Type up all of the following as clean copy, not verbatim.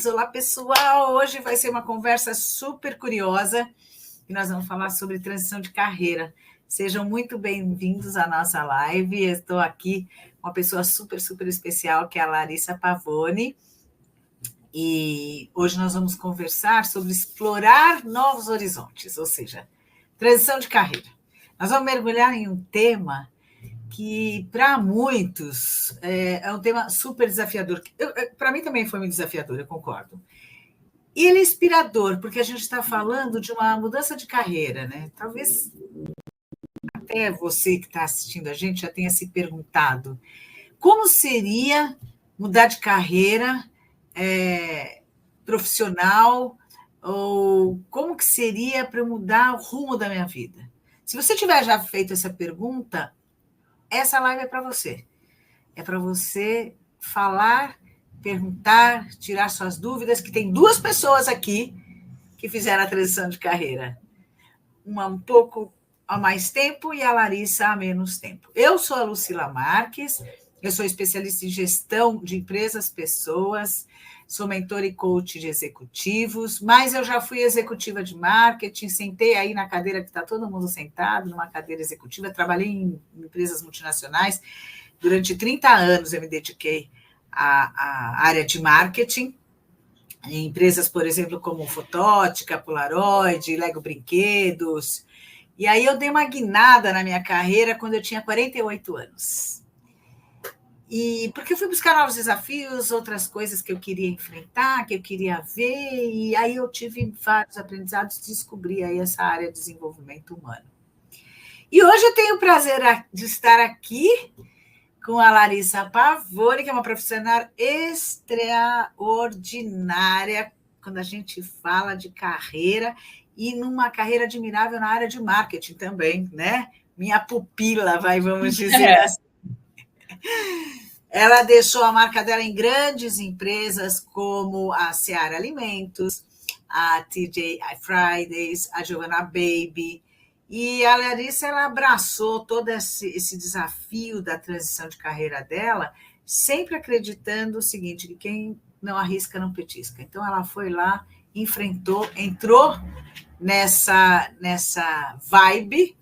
Olá, pessoal! Hoje vai ser uma conversa super curiosa e nós vamos falar sobre transição de carreira. Sejam muito bem-vindos à nossa live. Eu estou aqui com uma pessoa super, super especial, que é a Larissa Pavone. E hoje nós vamos conversar sobre explorar novos horizontes, ou seja, transição de carreira. Nós vamos mergulhar em um tema que, para muitos, é um tema super desafiador. Para mim também foi muito desafiador, eu concordo. E ele é inspirador, porque a gente está falando de uma mudança de carreira, né? Talvez até você que está assistindo a gente já tenha se perguntado como seria mudar de carreira profissional, ou como que seria para eu mudar o rumo da minha vida. Se você tiver já feito essa pergunta, essa live é para você. É para você falar, perguntar, tirar suas dúvidas, que tem duas pessoas aqui que fizeram a transição de carreira. Uma um pouco há mais tempo e a Larissa há menos tempo. Eu sou a Lucila Marques, eu sou especialista em gestão de empresas, pessoas, sou mentora e coach de executivos, mas eu já fui executiva de marketing, sentei aí na cadeira que está todo mundo sentado, numa cadeira executiva, trabalhei em empresas multinacionais. Durante 30 anos eu me dediquei à área de marketing, em empresas, por exemplo, como Fotótica, Polaroid, Lego Brinquedos. E aí eu dei uma guinada na minha carreira quando eu tinha 48 anos. E porque eu fui buscar novos desafios, outras coisas que eu queria enfrentar, que eu queria ver, e aí eu tive vários aprendizados e descobri aí essa área de desenvolvimento humano. E hoje eu tenho o prazer de estar aqui com a Larissa Pavone, que é uma profissional extraordinária quando a gente fala de carreira, e numa carreira admirável na área de marketing também, né? Minha pupila, vamos dizer assim. Ela deixou a marca dela em grandes empresas como a Seara Alimentos, a TGI Fridays, a Giovanna Baby. E a Larissa, ela abraçou todo esse desafio da transição de carreira dela, sempre acreditando o seguinte, que quem não arrisca não petisca. Então, ela foi lá, enfrentou, entrou nessa vibe,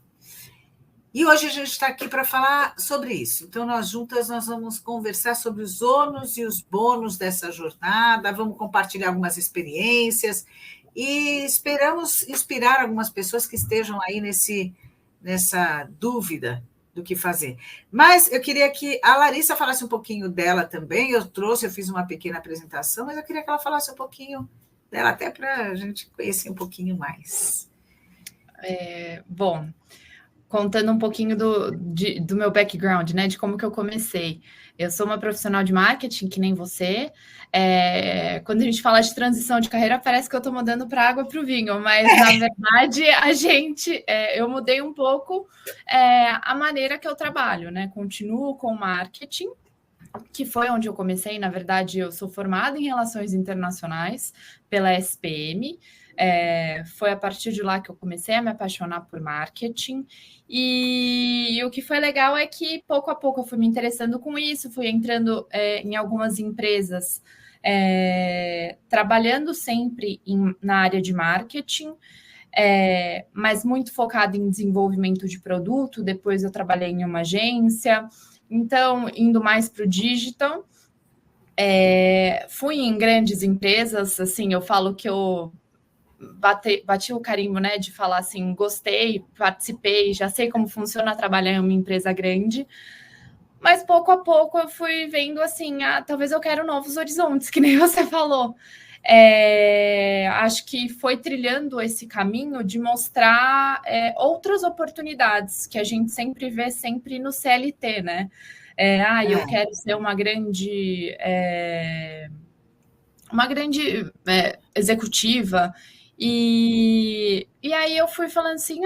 e hoje a gente está aqui para falar sobre isso. Então, nós juntas nós vamos conversar sobre os ônus e os bônus dessa jornada, vamos compartilhar algumas experiências, e esperamos inspirar algumas pessoas que estejam aí nessa dúvida do que fazer. Mas eu queria que a Larissa falasse um pouquinho dela também. Eu fiz uma pequena apresentação, mas eu queria que ela falasse um pouquinho dela, até para a gente conhecer um pouquinho mais. Bom, contando um pouquinho do meu background, né, de como que eu comecei. Eu sou uma profissional de marketing, que nem você. Quando a gente fala de transição de carreira, parece que eu estou mudando para água para o vinho, mas, na verdade, eu mudei um pouco a maneira que eu trabalho, né? Continuo com marketing, que foi onde eu comecei. Na verdade, eu sou formada em Relações Internacionais pela SPM. Foi a partir de lá que eu comecei a me apaixonar por marketing, e o que foi legal é que pouco a pouco eu fui me interessando com isso, fui entrando em algumas empresas, trabalhando sempre na área de marketing, mas muito focada em desenvolvimento de produto. Depois eu trabalhei em uma agência, então indo mais para o digital. Fui em grandes empresas, assim, eu falo que eu bati o carimbo, né, de falar assim, gostei, participei, já sei como funciona trabalhar em uma empresa grande, mas pouco a pouco eu fui vendo assim, talvez eu quero novos horizontes, que nem você falou. Acho que foi trilhando esse caminho de mostrar outras oportunidades que a gente sempre vê sempre no CLT, né? Eu quero ser uma grande executiva. E aí eu fui falando assim,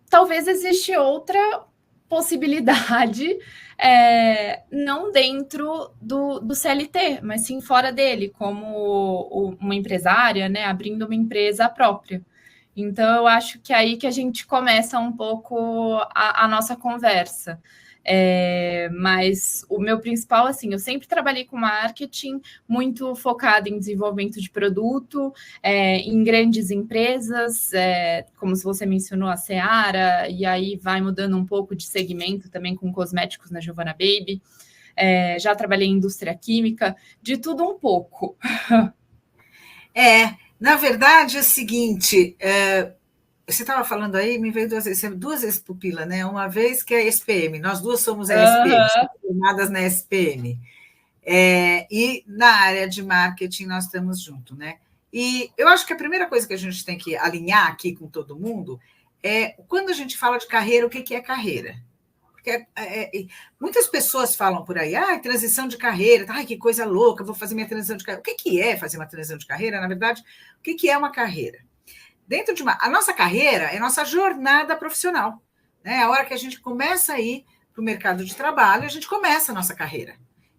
talvez existe outra possibilidade, não dentro do CLT, mas sim fora dele, como uma empresária, né, abrindo uma empresa própria. Então, eu acho que é aí que a gente começa um pouco a nossa conversa. Mas o meu principal, assim, eu sempre trabalhei com marketing muito focado em desenvolvimento de produto, em grandes empresas, como se você mencionou a Seara, e aí vai mudando um pouco de segmento também com cosméticos na Giovanna Baby. Já trabalhei em indústria química, de tudo um pouco. Na verdade, é o seguinte, você estava falando aí, me veio duas vezes pupila, né? Uma vez que é a SPM, nós duas somos a SPM, Uhum. formadas na SPM. E na área de marketing nós estamos juntos, né? E eu acho que a primeira coisa que a gente tem que alinhar aqui com todo mundo é quando a gente fala de carreira, o que é carreira? Porque muitas pessoas falam por aí, transição de carreira, que coisa louca, vou fazer minha transição de carreira. O que é fazer uma transição de carreira? Na verdade, o que é uma carreira? Dentro de a nossa carreira é a nossa jornada profissional. Né? A hora que a gente começa a ir para o mercado de trabalho, a gente começa a nossa carreira.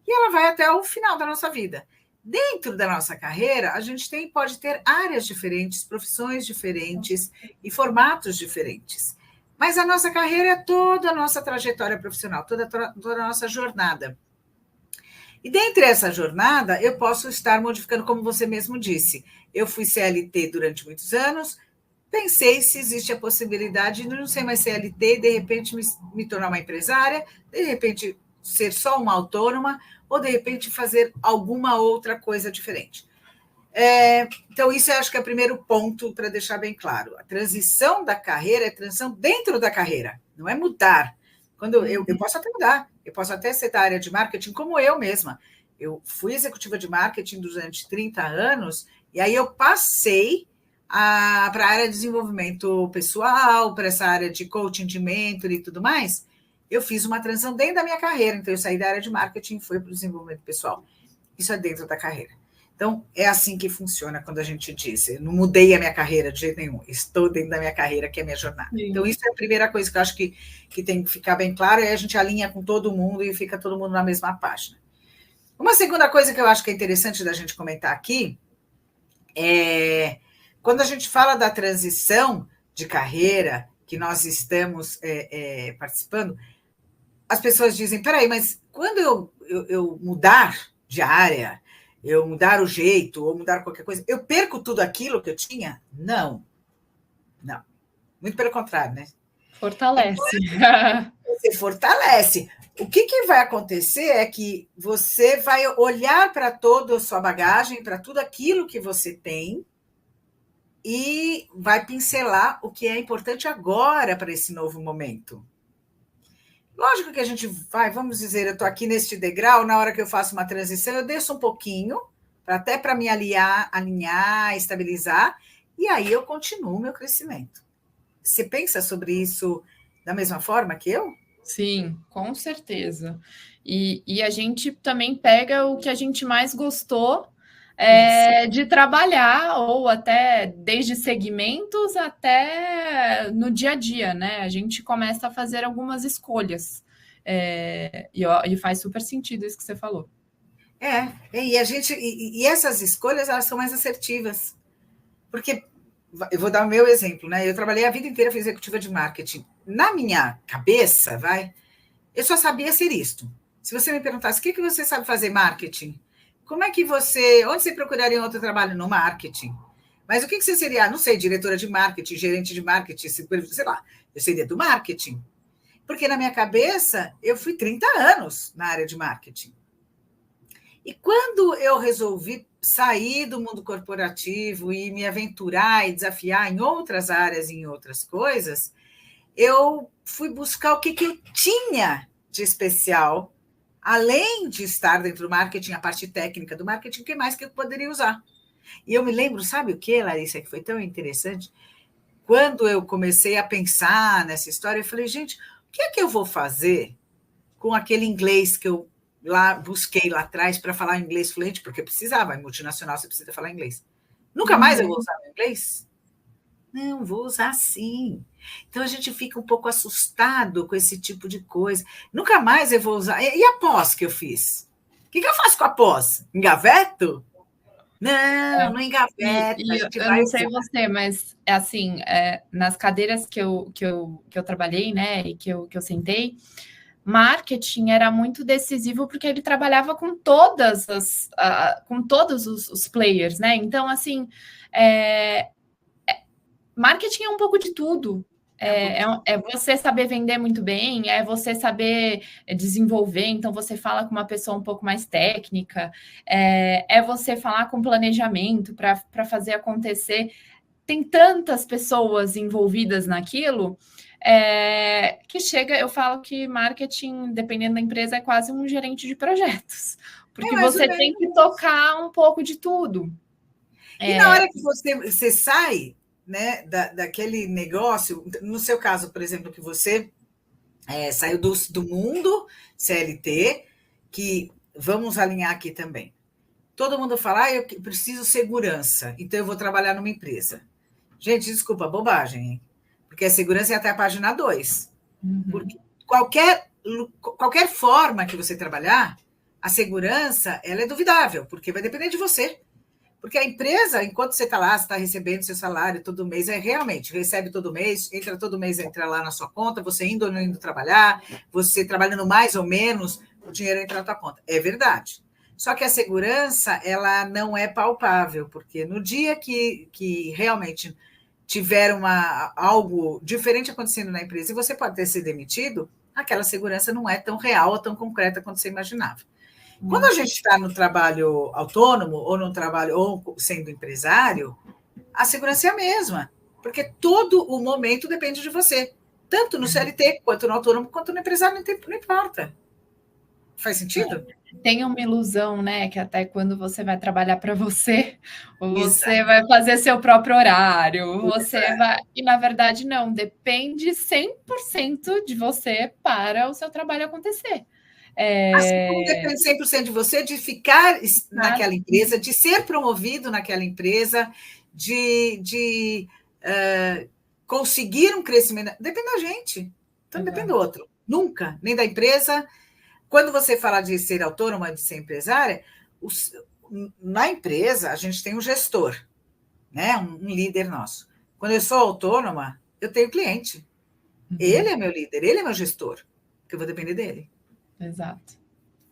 E ela vai até o final da nossa vida. Dentro da nossa carreira, a gente pode ter áreas diferentes, profissões diferentes e formatos diferentes. Mas a nossa carreira é toda a nossa trajetória profissional, toda a nossa jornada. E dentre essa jornada, eu posso estar modificando, como você mesmo disse. Eu fui CLT durante muitos anos, pensei se existe a possibilidade de não ser mais CLT, de repente me tornar uma empresária, de repente ser só uma autônoma, ou de repente fazer alguma outra coisa diferente. Então, isso eu acho que é o primeiro ponto para deixar bem claro. A transição da carreira é transição dentro da carreira, não é mudar. Quando eu posso até mudar, eu posso até ser da área de marketing, como eu mesma. Eu fui executiva de marketing durante 30 anos, e aí eu passei para a área de desenvolvimento pessoal, para essa área de coaching, de mentor e tudo mais. Eu fiz uma transição dentro da minha carreira, então eu saí da área de marketing e fui para o desenvolvimento pessoal. Isso é dentro da carreira. Então, é assim que funciona quando a gente diz, eu não mudei a minha carreira de jeito nenhum, estou dentro da minha carreira, que é a minha jornada. Sim. Então, isso é a primeira coisa que eu acho que tem que ficar bem claro, e aí a gente alinha com todo mundo e fica todo mundo na mesma página. Uma segunda coisa que eu acho que é interessante da gente comentar aqui é quando a gente fala da transição de carreira que nós estamos participando, as pessoas dizem, peraí, mas quando eu mudar de área, eu mudar o jeito ou mudar qualquer coisa, eu perco tudo aquilo que eu tinha? Não. Muito pelo contrário, né? Fortalece. Você fortalece. O que vai acontecer é que você vai olhar para toda a sua bagagem, para tudo aquilo que você tem, e vai pincelar o que é importante agora para esse novo momento. Lógico que a gente vai, vamos dizer, eu estou aqui neste degrau, na hora que eu faço uma transição, eu desço um pouquinho, até para me alinhar, estabilizar, e aí eu continuo o meu crescimento. Você pensa sobre isso da mesma forma que eu? Sim, com certeza. E a gente também pega o que a gente mais gostou de trabalhar, ou até desde segmentos até no dia a dia, né? A gente começa a fazer algumas escolhas. E faz super sentido isso que você falou. E essas escolhas, elas são mais assertivas. Porque, eu vou dar o meu exemplo, né? Eu trabalhei a vida inteira, fui executiva de marketing. Na minha cabeça, eu só sabia ser isto. Se você me perguntasse, o que você sabe fazer marketing? Onde você procuraria outro trabalho no marketing? Mas o que você seria? Não sei, diretora de marketing, gerente de marketing, sei lá. Eu seria do marketing. Porque na minha cabeça, eu fui 30 anos na área de marketing. E quando eu resolvi sair do mundo corporativo e me aventurar e desafiar em outras áreas, em outras coisas, eu fui buscar o que eu tinha de especial, além de estar dentro do marketing, a parte técnica do marketing, o que mais que eu poderia usar? E eu me lembro, sabe o que, Larissa, que foi tão interessante? Quando eu comecei a pensar nessa história, eu falei, gente, o que é que eu vou fazer com aquele inglês que eu busquei lá atrás para falar inglês fluente, porque eu precisava, em multinacional você precisa falar inglês. Nunca mais eu vou usar o inglês? Não, vou usar sim. Então a gente fica um pouco assustado com esse tipo de coisa. Nunca mais eu vou usar. E a pós que eu fiz? O que eu faço com a pós? Engaveto? Não engaveta. Eu não sei você, mas assim, nas cadeiras que eu trabalhei, né, e que eu sentei, marketing era muito decisivo porque ele trabalhava com todas com todos os players, né? Então, assim, marketing é um pouco de tudo. É você saber vender muito bem, é você saber desenvolver, então você fala com uma pessoa um pouco mais técnica, é você falar com planejamento para fazer acontecer. Tem tantas pessoas envolvidas naquilo que chega, eu falo que marketing, dependendo da empresa, é quase um gerente de projetos, porque você tem que tocar um pouco de tudo. E na hora que você sai, né, daquele negócio, no seu caso, por exemplo, que você saiu do mundo CLT, que vamos alinhar aqui também. Todo mundo fala, eu preciso segurança, então eu vou trabalhar numa empresa. Gente, desculpa, bobagem, hein? Porque a segurança é até a página 2. Porque qualquer forma que você trabalhar, a segurança ela é duvidável, porque vai depender de você. Porque a empresa, enquanto você está lá, você está recebendo seu salário todo mês, realmente, recebe todo mês, entra todo mês, entra lá na sua conta, você indo ou não indo trabalhar, você trabalhando mais ou menos, o dinheiro entra na tua conta. É verdade. Só que a segurança, ela não é palpável, porque no dia que realmente tiver algo diferente acontecendo na empresa e você pode ter sido demitido, aquela segurança não é tão real ou tão concreta quanto você imaginava. Quando a gente está no trabalho autônomo ou no trabalho ou sendo empresário, a segurança é a mesma, porque todo o momento depende de você, tanto no CLT quanto no autônomo quanto no empresário, não importa. Faz sentido? Tem uma ilusão, né? Que até quando você vai trabalhar para você, você vai fazer seu próprio horário, você vai. E na verdade, não, depende 100% de você para o seu trabalho acontecer. Assim como depende 100% de você de ficar naquela empresa, de ser promovido naquela empresa, de conseguir um crescimento. Depende da gente. Então, depende do outro. Nunca, nem da empresa. Quando você fala de ser autônoma, de ser empresária, na empresa a gente tem um gestor, né? Um líder nosso. Quando eu sou autônoma, eu tenho cliente. Ele é meu líder, ele é meu gestor, porque eu vou depender dele. Exato.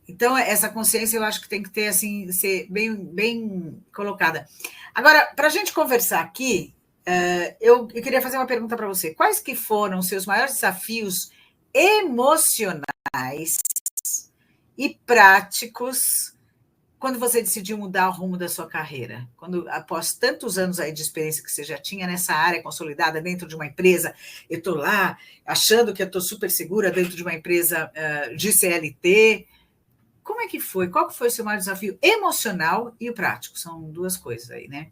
Então, essa consciência eu acho que tem que ter, assim, ser bem colocada. Agora, para a gente conversar aqui, eu queria fazer uma pergunta para você. Quais que foram os seus maiores desafios emocionais e práticos quando você decidiu mudar o rumo da sua carreira? Quando, após tantos anos aí de experiência que você já tinha nessa área consolidada dentro de uma empresa, eu estou lá achando que eu estou super segura dentro de uma empresa de CLT. Como é que foi? Qual que foi o seu maior desafio emocional e o prático? São duas coisas aí, né?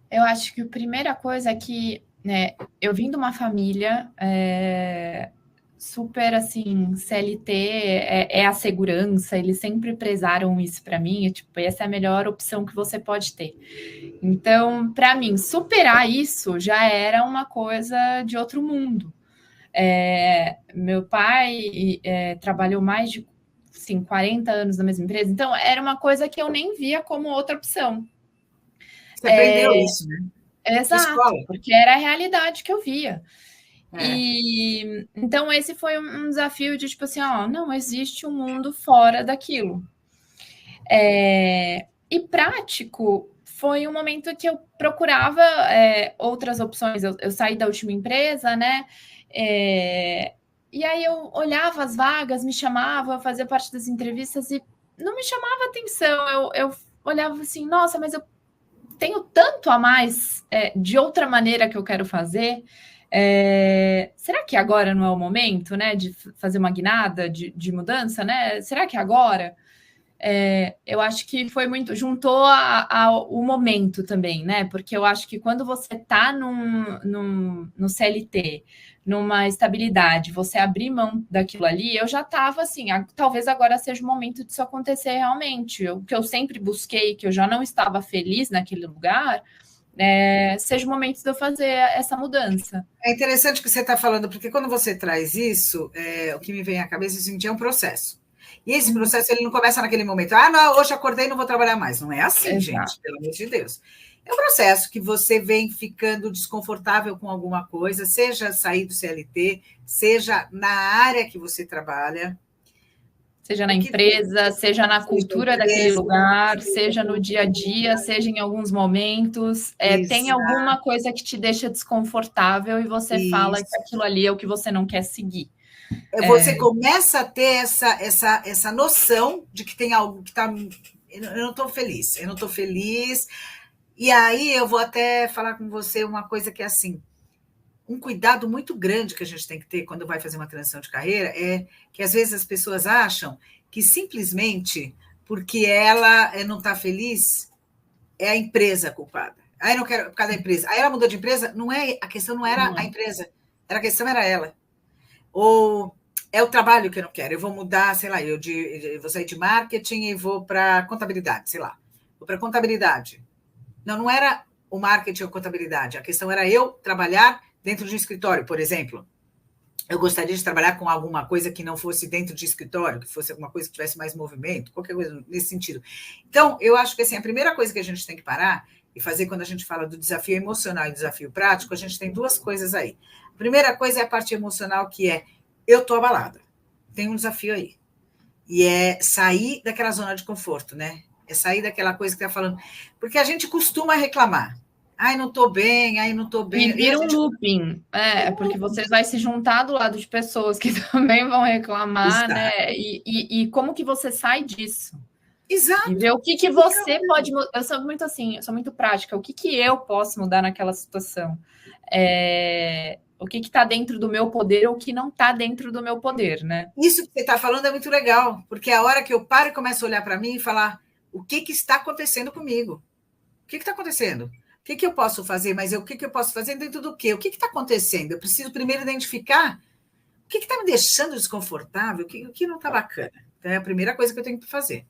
Eu acho que a primeira coisa é que, né, eu vim de uma família super, assim, CLT é a segurança, eles sempre prezaram isso para mim, tipo, essa é a melhor opção que você pode ter. Então, para mim, superar isso já era uma coisa de outro mundo. Meu pai trabalhou mais de 40 anos na mesma empresa, então era uma coisa que eu nem via como outra opção. Você aprendeu isso, né? Exato, porque era a realidade que eu via. E então esse foi um desafio de tipo assim, não existe um mundo fora daquilo. E prático foi um momento que eu procurava outras opções. Eu saí da última empresa, né? E aí eu olhava as vagas, me chamava, fazia parte das entrevistas e não me chamava atenção. Eu olhava assim, nossa, mas eu tenho tanto a mais de outra maneira que eu quero fazer. Será que agora não é o momento, né, de fazer uma guinada de mudança, né? Será que agora? Eu acho que foi muito, juntou o momento também, né? Porque eu acho que quando você está no CLT, numa estabilidade, você abrir mão daquilo ali, eu já estava assim, talvez agora seja o momento disso acontecer realmente. O que eu sempre busquei, que eu já não estava feliz naquele lugar, seja o momento de eu fazer essa mudança. É interessante o que você está falando, porque quando você traz isso, o que me vem à cabeça é um processo. E esse processo ele não começa naquele momento. Ah, não, hoje acordei e não vou trabalhar mais. Não é assim, Exato. gente, pelo amor de Deus. É um processo que você vem ficando desconfortável com alguma coisa, seja sair do CLT, seja na área que você trabalha. Seja na empresa, seja na cultura daquele lugar, seja no dia a dia, seja em alguns momentos. Tem alguma coisa que te deixa desconfortável e você fala que aquilo ali é o que você não quer seguir. Você começa a ter essa noção de que tem algo que está... Eu não estou feliz, eu não estou feliz. E aí eu vou até falar com você uma coisa que é assim, um cuidado muito grande que a gente tem que ter quando vai fazer uma transição de carreira é que às vezes as pessoas acham que simplesmente porque ela não está feliz, é a empresa culpada. Aí não quero por causa da empresa. Aí ela mudou de empresa, a questão não era a empresa, a questão era ela. Ou é o trabalho que eu não quero, eu vou mudar, sei lá, eu vou sair de marketing e vou para contabilidade, sei lá. Vou para contabilidade. Não era o marketing ou contabilidade, a questão era eu trabalhar dentro de um escritório, por exemplo. Eu gostaria de trabalhar com alguma coisa que não fosse dentro de escritório, que fosse alguma coisa que tivesse mais movimento, qualquer coisa nesse sentido. Então, eu acho que assim, a primeira coisa que a gente tem que parar e fazer quando a gente fala do desafio emocional e desafio prático, a gente tem duas coisas aí. A primeira coisa é a parte emocional, que é eu estou abalada. Tem um desafio aí. E é sair daquela zona de conforto, né? É sair daquela coisa que está falando. Porque a gente costuma reclamar. Ai, não estou bem, ai, não estou bem. E vira um looping, porque você vai se juntar do lado de pessoas que também vão reclamar, Exato. né? E como que você sai disso? Exato. E ver o que você pode mudar. Eu sou muito assim, eu sou muito prática. O que eu posso mudar naquela situação? O que está dentro do meu poder ou o que não está dentro do meu poder, né? Isso que você está falando é muito legal, porque é a hora que eu paro e começo a olhar para mim e falar o que está acontecendo comigo? O que está acontecendo? O que eu posso fazer? Mas o que eu posso fazer dentro do quê? O que está acontecendo? Eu preciso primeiro identificar o que está me deixando desconfortável, o que não está bacana. Então, é a primeira coisa que eu tenho que fazer.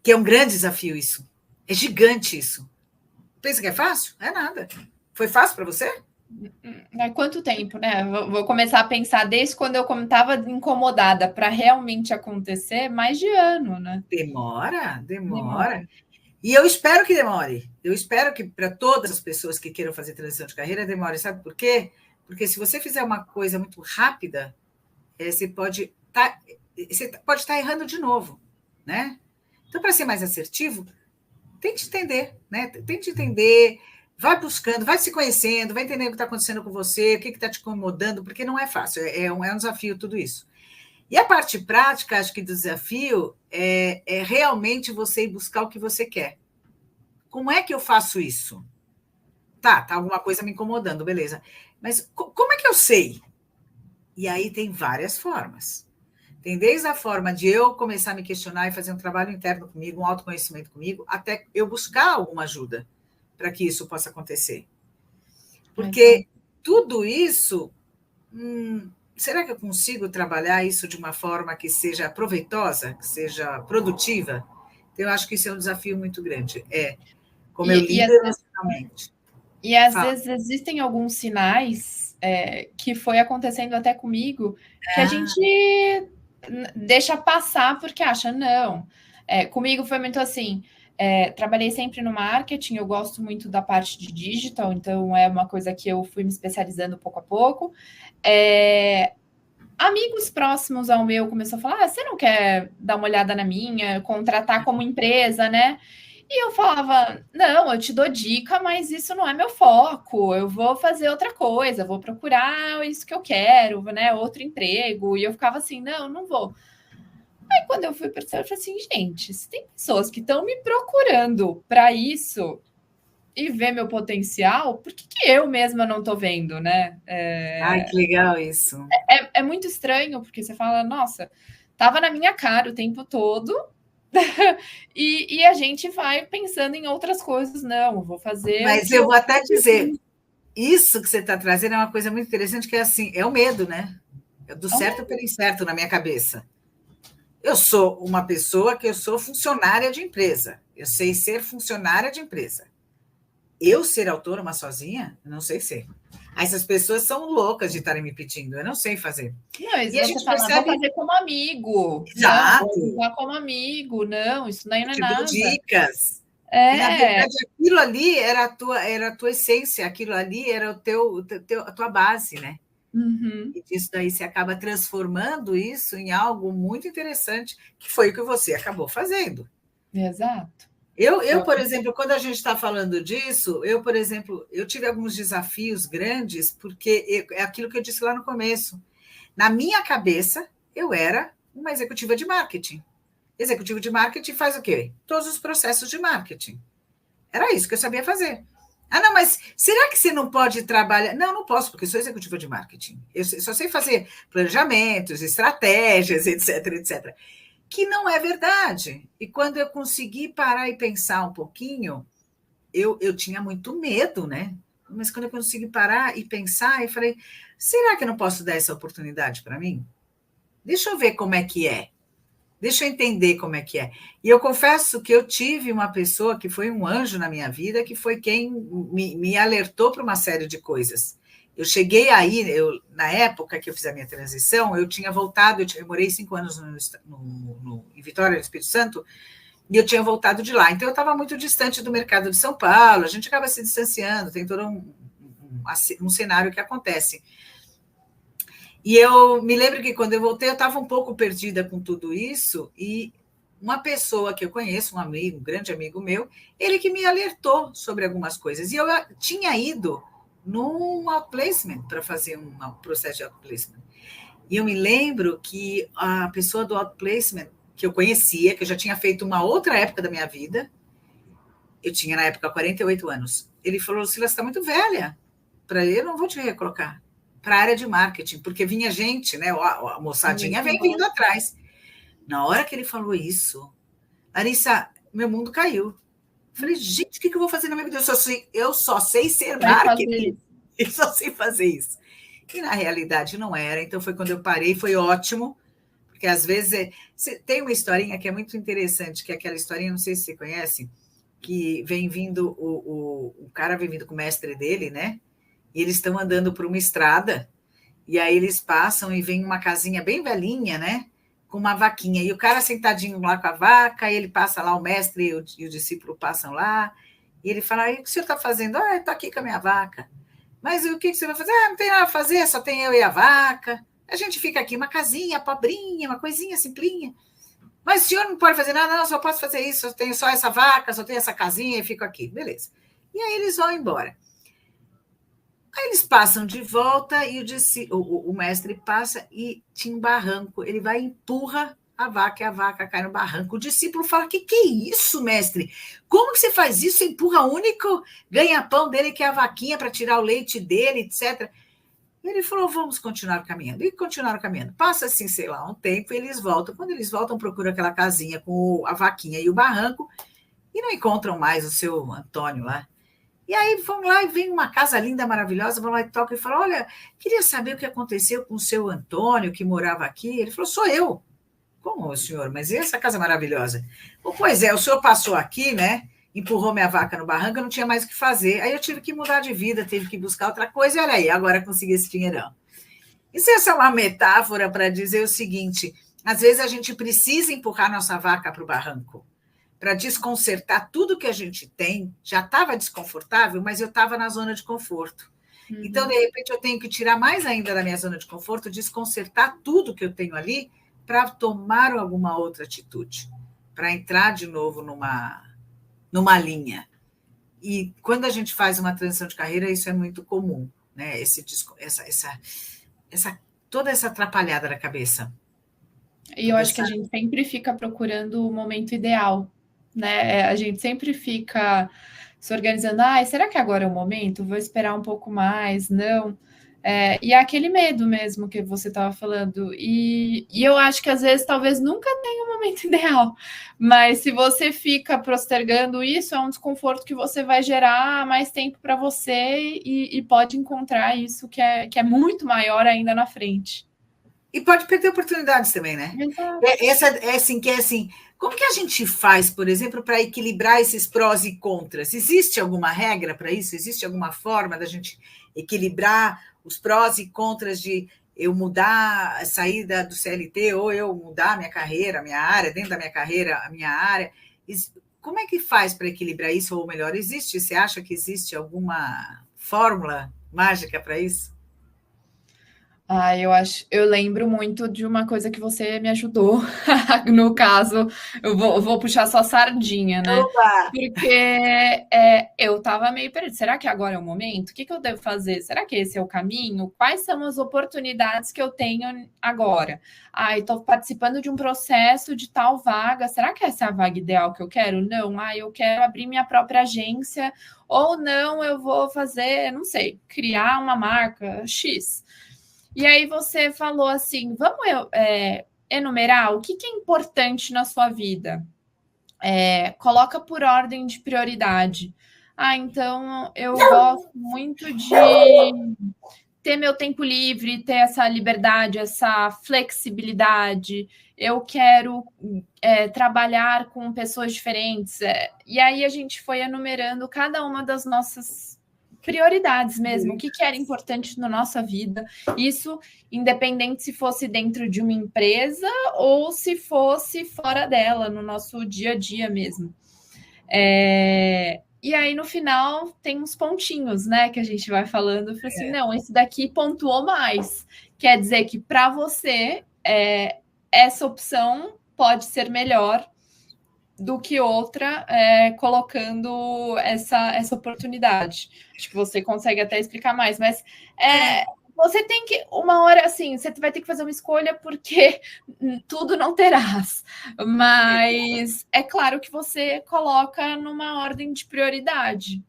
Que é um grande desafio isso. É gigante isso. Pensa que é fácil? É nada. Foi fácil para você? Quanto tempo, né? Vou começar a pensar desde quando eu estava incomodada para realmente acontecer, mais de ano, né? Demora. E eu espero que demore. Eu espero que para todas as pessoas que queiram fazer transição de carreira demore. Sabe por quê? Porque se você fizer uma coisa muito rápida, você pode estar errando de novo, né? Então, para ser mais assertivo, tente entender, né? Tente entender, vai buscando, vai se conhecendo, vai entendendo o que está acontecendo com você, o que está te incomodando, porque não é fácil, é um desafio tudo isso. E a parte prática, acho que do desafio é realmente você ir buscar o que você quer. Como é que eu faço isso? Tá alguma coisa me incomodando, beleza. Mas como é que eu sei? E aí tem várias formas. Tem desde a forma de eu começar a me questionar e fazer um trabalho interno comigo, um autoconhecimento comigo, até eu buscar alguma ajuda para que isso possa acontecer. Porque tudo isso, será que eu consigo trabalhar isso de uma forma que seja proveitosa, que seja produtiva? Então, eu acho que isso é um desafio muito grande. Como eu lido emocionalmente. E às vezes existem alguns sinais que foi acontecendo até comigo, que a gente deixa passar porque acha, não. Comigo foi muito assim, trabalhei sempre no marketing, eu gosto muito da parte de digital, então é uma coisa que eu fui me especializando pouco a pouco. Amigos próximos ao meu começou a falar, você não quer dar uma olhada na minha, contratar como empresa, né? E eu falava, não, eu te dou dica, mas isso não é meu foco, eu vou fazer outra coisa, vou procurar isso que eu quero, né? Outro emprego. E eu ficava assim, não vou. Aí quando eu fui perceber, eu falei assim, gente, se tem pessoas que estão me procurando para isso e ver meu potencial, por que eu mesma não estou vendo, né? Ai, que legal isso. É muito estranho, porque você fala, nossa, tava na minha cara o tempo todo, e a gente vai pensando em outras coisas, não, vou fazer. Mas eu vou até dizer, isso que você está trazendo é uma coisa muito interessante, que é assim, é o medo, né? É do certo pelo incerto na minha cabeça. Eu sou uma pessoa que eu sou funcionária de empresa. Eu sei ser funcionária de empresa. Eu ser autônoma sozinha? Não sei ser. Essas pessoas são loucas de estarem me pedindo, eu não sei fazer. Não, e se E a você gente falar, vou percebe... fazer como amigo. Não, vou Exato, ajudar como amigo. Não, isso daí eu não é te dou nada. dicas. E, na É, verdade, aquilo ali era a tua essência, aquilo ali era a tua base, né? uhum, E disso daí você acaba transformando isso em algo muito interessante, que foi o que você acabou fazendo. exato. Por exemplo, quando a gente está falando disso, por exemplo, eu tive alguns desafios grandes, porque é aquilo que eu disse lá no começo. Na minha cabeça, eu era uma executiva de marketing. Executivo de marketing faz o quê? Todos os processos de marketing. Era isso que eu sabia fazer. Ah, não, mas será que você não pode trabalhar? Não, não posso, porque eu sou executiva de marketing. Eu só sei fazer planejamentos, estratégias, etc, etc. Que não é verdade. E quando eu consegui parar e pensar um pouquinho, eu tinha muito medo, né? Mas quando eu consegui parar e pensar, eu falei: será que eu não posso dar essa oportunidade para mim? Deixa eu ver como é que é. Deixa eu entender como é que é. E eu confesso que eu tive uma pessoa que foi um anjo na minha vida, que foi quem me alertou para uma série de coisas. Eu cheguei aí, na época que eu fiz a minha transição, eu tinha voltado, eu morei 5 anos em Vitória do Espírito Santo, e eu tinha voltado de lá. Então, eu estava muito distante do mercado de São Paulo, a gente acaba se distanciando, tem todo um cenário que acontece. E eu me lembro que quando eu voltei, eu estava um pouco perdida com tudo isso, e uma pessoa que eu conheço, um amigo, um grande amigo meu, ele que me alertou sobre algumas coisas. E eu tinha ido num outplacement para fazer um processo de outplacement. E eu me lembro que a pessoa do outplacement, que eu conhecia, que eu já tinha feito uma outra época da minha vida, eu tinha na época 48 anos, ele falou: Silas, você está muito velha, para eu não vou te recolocar para a área de marketing, porque vinha gente, né? A moçadinha muito vem bom. vindo atrás. Na hora que ele falou isso, Larissa, meu mundo caiu. Eu falei, gente, o que eu vou fazer na minha vida? Eu só sei ser Vai fazer marketing. isso. Eu só sei fazer isso. E na realidade não era. Então foi quando eu parei, foi ótimo, porque às vezes tem uma historinha que é muito interessante, que é aquela historinha, não sei se você conhece, que vem vindo, o cara vem vindo com o mestre dele, né? E eles estão andando por uma estrada, e aí eles passam e vem uma casinha bem velhinha, né? Com uma vaquinha. E o cara sentadinho lá com a vaca, e ele passa lá, o mestre e o discípulo passam lá, e ele fala: o que o senhor está fazendo? Ah, estou aqui com a minha vaca. Mas o que você vai fazer? Ah, não tem nada a fazer, só tem eu e a vaca. A gente fica aqui, uma casinha pobrinha, uma coisinha simplinha. Mas o senhor não pode fazer nada, não, só posso fazer isso, eu tenho só essa vaca, só tenho essa casinha e fico aqui. Beleza. E aí eles vão embora. Aí eles passam de volta e o mestre passa e tinha um barranco. Ele vai e empurra a vaca e a vaca cai no barranco. O discípulo fala: que é isso, mestre? Como que você faz isso? Você empurra o único ganha-pão dele, que é a vaquinha, para tirar o leite dele, etc. E ele falou: vamos continuar caminhando. E continuaram caminhando. Passa assim, sei lá, um tempo e eles voltam. Quando eles voltam, procuram aquela casinha com a vaquinha e o barranco e não encontram mais o seu Antônio lá. E aí vão lá e vem uma casa linda, maravilhosa, vão lá e tocam e falam: olha, queria saber o que aconteceu com o seu Antônio, que morava aqui. Ele falou: sou eu. Como, senhor? Mas e essa casa maravilhosa? Pois é, o senhor passou aqui, né? Empurrou minha vaca no barranco, eu não tinha mais o que fazer. Aí eu tive que mudar de vida, tive que buscar outra coisa, e olha aí, agora consegui esse dinheirão. Isso é uma metáfora para dizer o seguinte: às vezes a gente precisa empurrar nossa vaca para o barranco para desconcertar tudo que a gente tem. Já estava desconfortável, mas eu estava na zona de conforto. Então, de repente, eu tenho que tirar mais ainda da minha zona de conforto, desconcertar tudo que eu tenho ali para tomar alguma outra atitude, para entrar de novo numa linha. E quando a gente faz uma transição de carreira, isso é muito comum, né? Toda essa atrapalhada da cabeça. E eu acho que a gente sempre fica procurando o momento ideal, né? A gente sempre fica se organizando. Ah, será que agora é o momento? Vou esperar um pouco mais? Não. E é aquele medo mesmo que você estava falando. E eu acho que às vezes talvez nunca tenha um momento ideal. Mas se você fica postergando isso, é um desconforto que você vai gerar mais tempo para você e pode encontrar isso que é muito maior ainda na frente. E pode perder oportunidades também, né? Exato. Essa é assim, Como que a gente faz, por exemplo, para equilibrar esses prós e contras? Existe alguma regra para isso? Existe alguma forma da gente equilibrar os prós e contras de eu mudar, sair do CLT ou eu mudar minha carreira, minha área, dentro da minha carreira, a minha área? Como é que faz para equilibrar isso? Ou melhor, existe? Você acha que existe alguma fórmula mágica para isso? Eu lembro muito de uma coisa que você me ajudou. No caso, eu vou puxar sua sardinha, né? Oba! Porque eu estava meio perdida. Será que agora é o momento? O que eu devo fazer? Será que esse é o caminho? Quais são as oportunidades que eu tenho agora? Estou participando de um processo de tal vaga. Será que essa é a vaga ideal que eu quero? Não. Eu quero abrir minha própria agência. Ou não, eu vou fazer, não sei, criar uma marca X. E aí você falou assim, vamos enumerar o que é importante na sua vida. Coloca por ordem de prioridade. Então eu gosto muito de ter meu tempo livre, ter essa liberdade, essa flexibilidade. Eu quero trabalhar com pessoas diferentes. E aí a gente foi enumerando cada uma das nossas prioridades mesmo, o que era importante na nossa vida. Isso, independente se fosse dentro de uma empresa ou se fosse fora dela, no nosso dia a dia mesmo. E aí, no final, tem uns pontinhos, né, que a gente vai falando. Eu falei assim, não, esse daqui pontuou mais. Quer dizer que, para você, essa opção pode ser melhor do que outra, colocando essa oportunidade. Acho que você consegue até explicar mais, mas você tem que, uma hora, assim, você vai ter que fazer uma escolha porque tudo não terás, mas é claro que você coloca numa ordem de prioridade.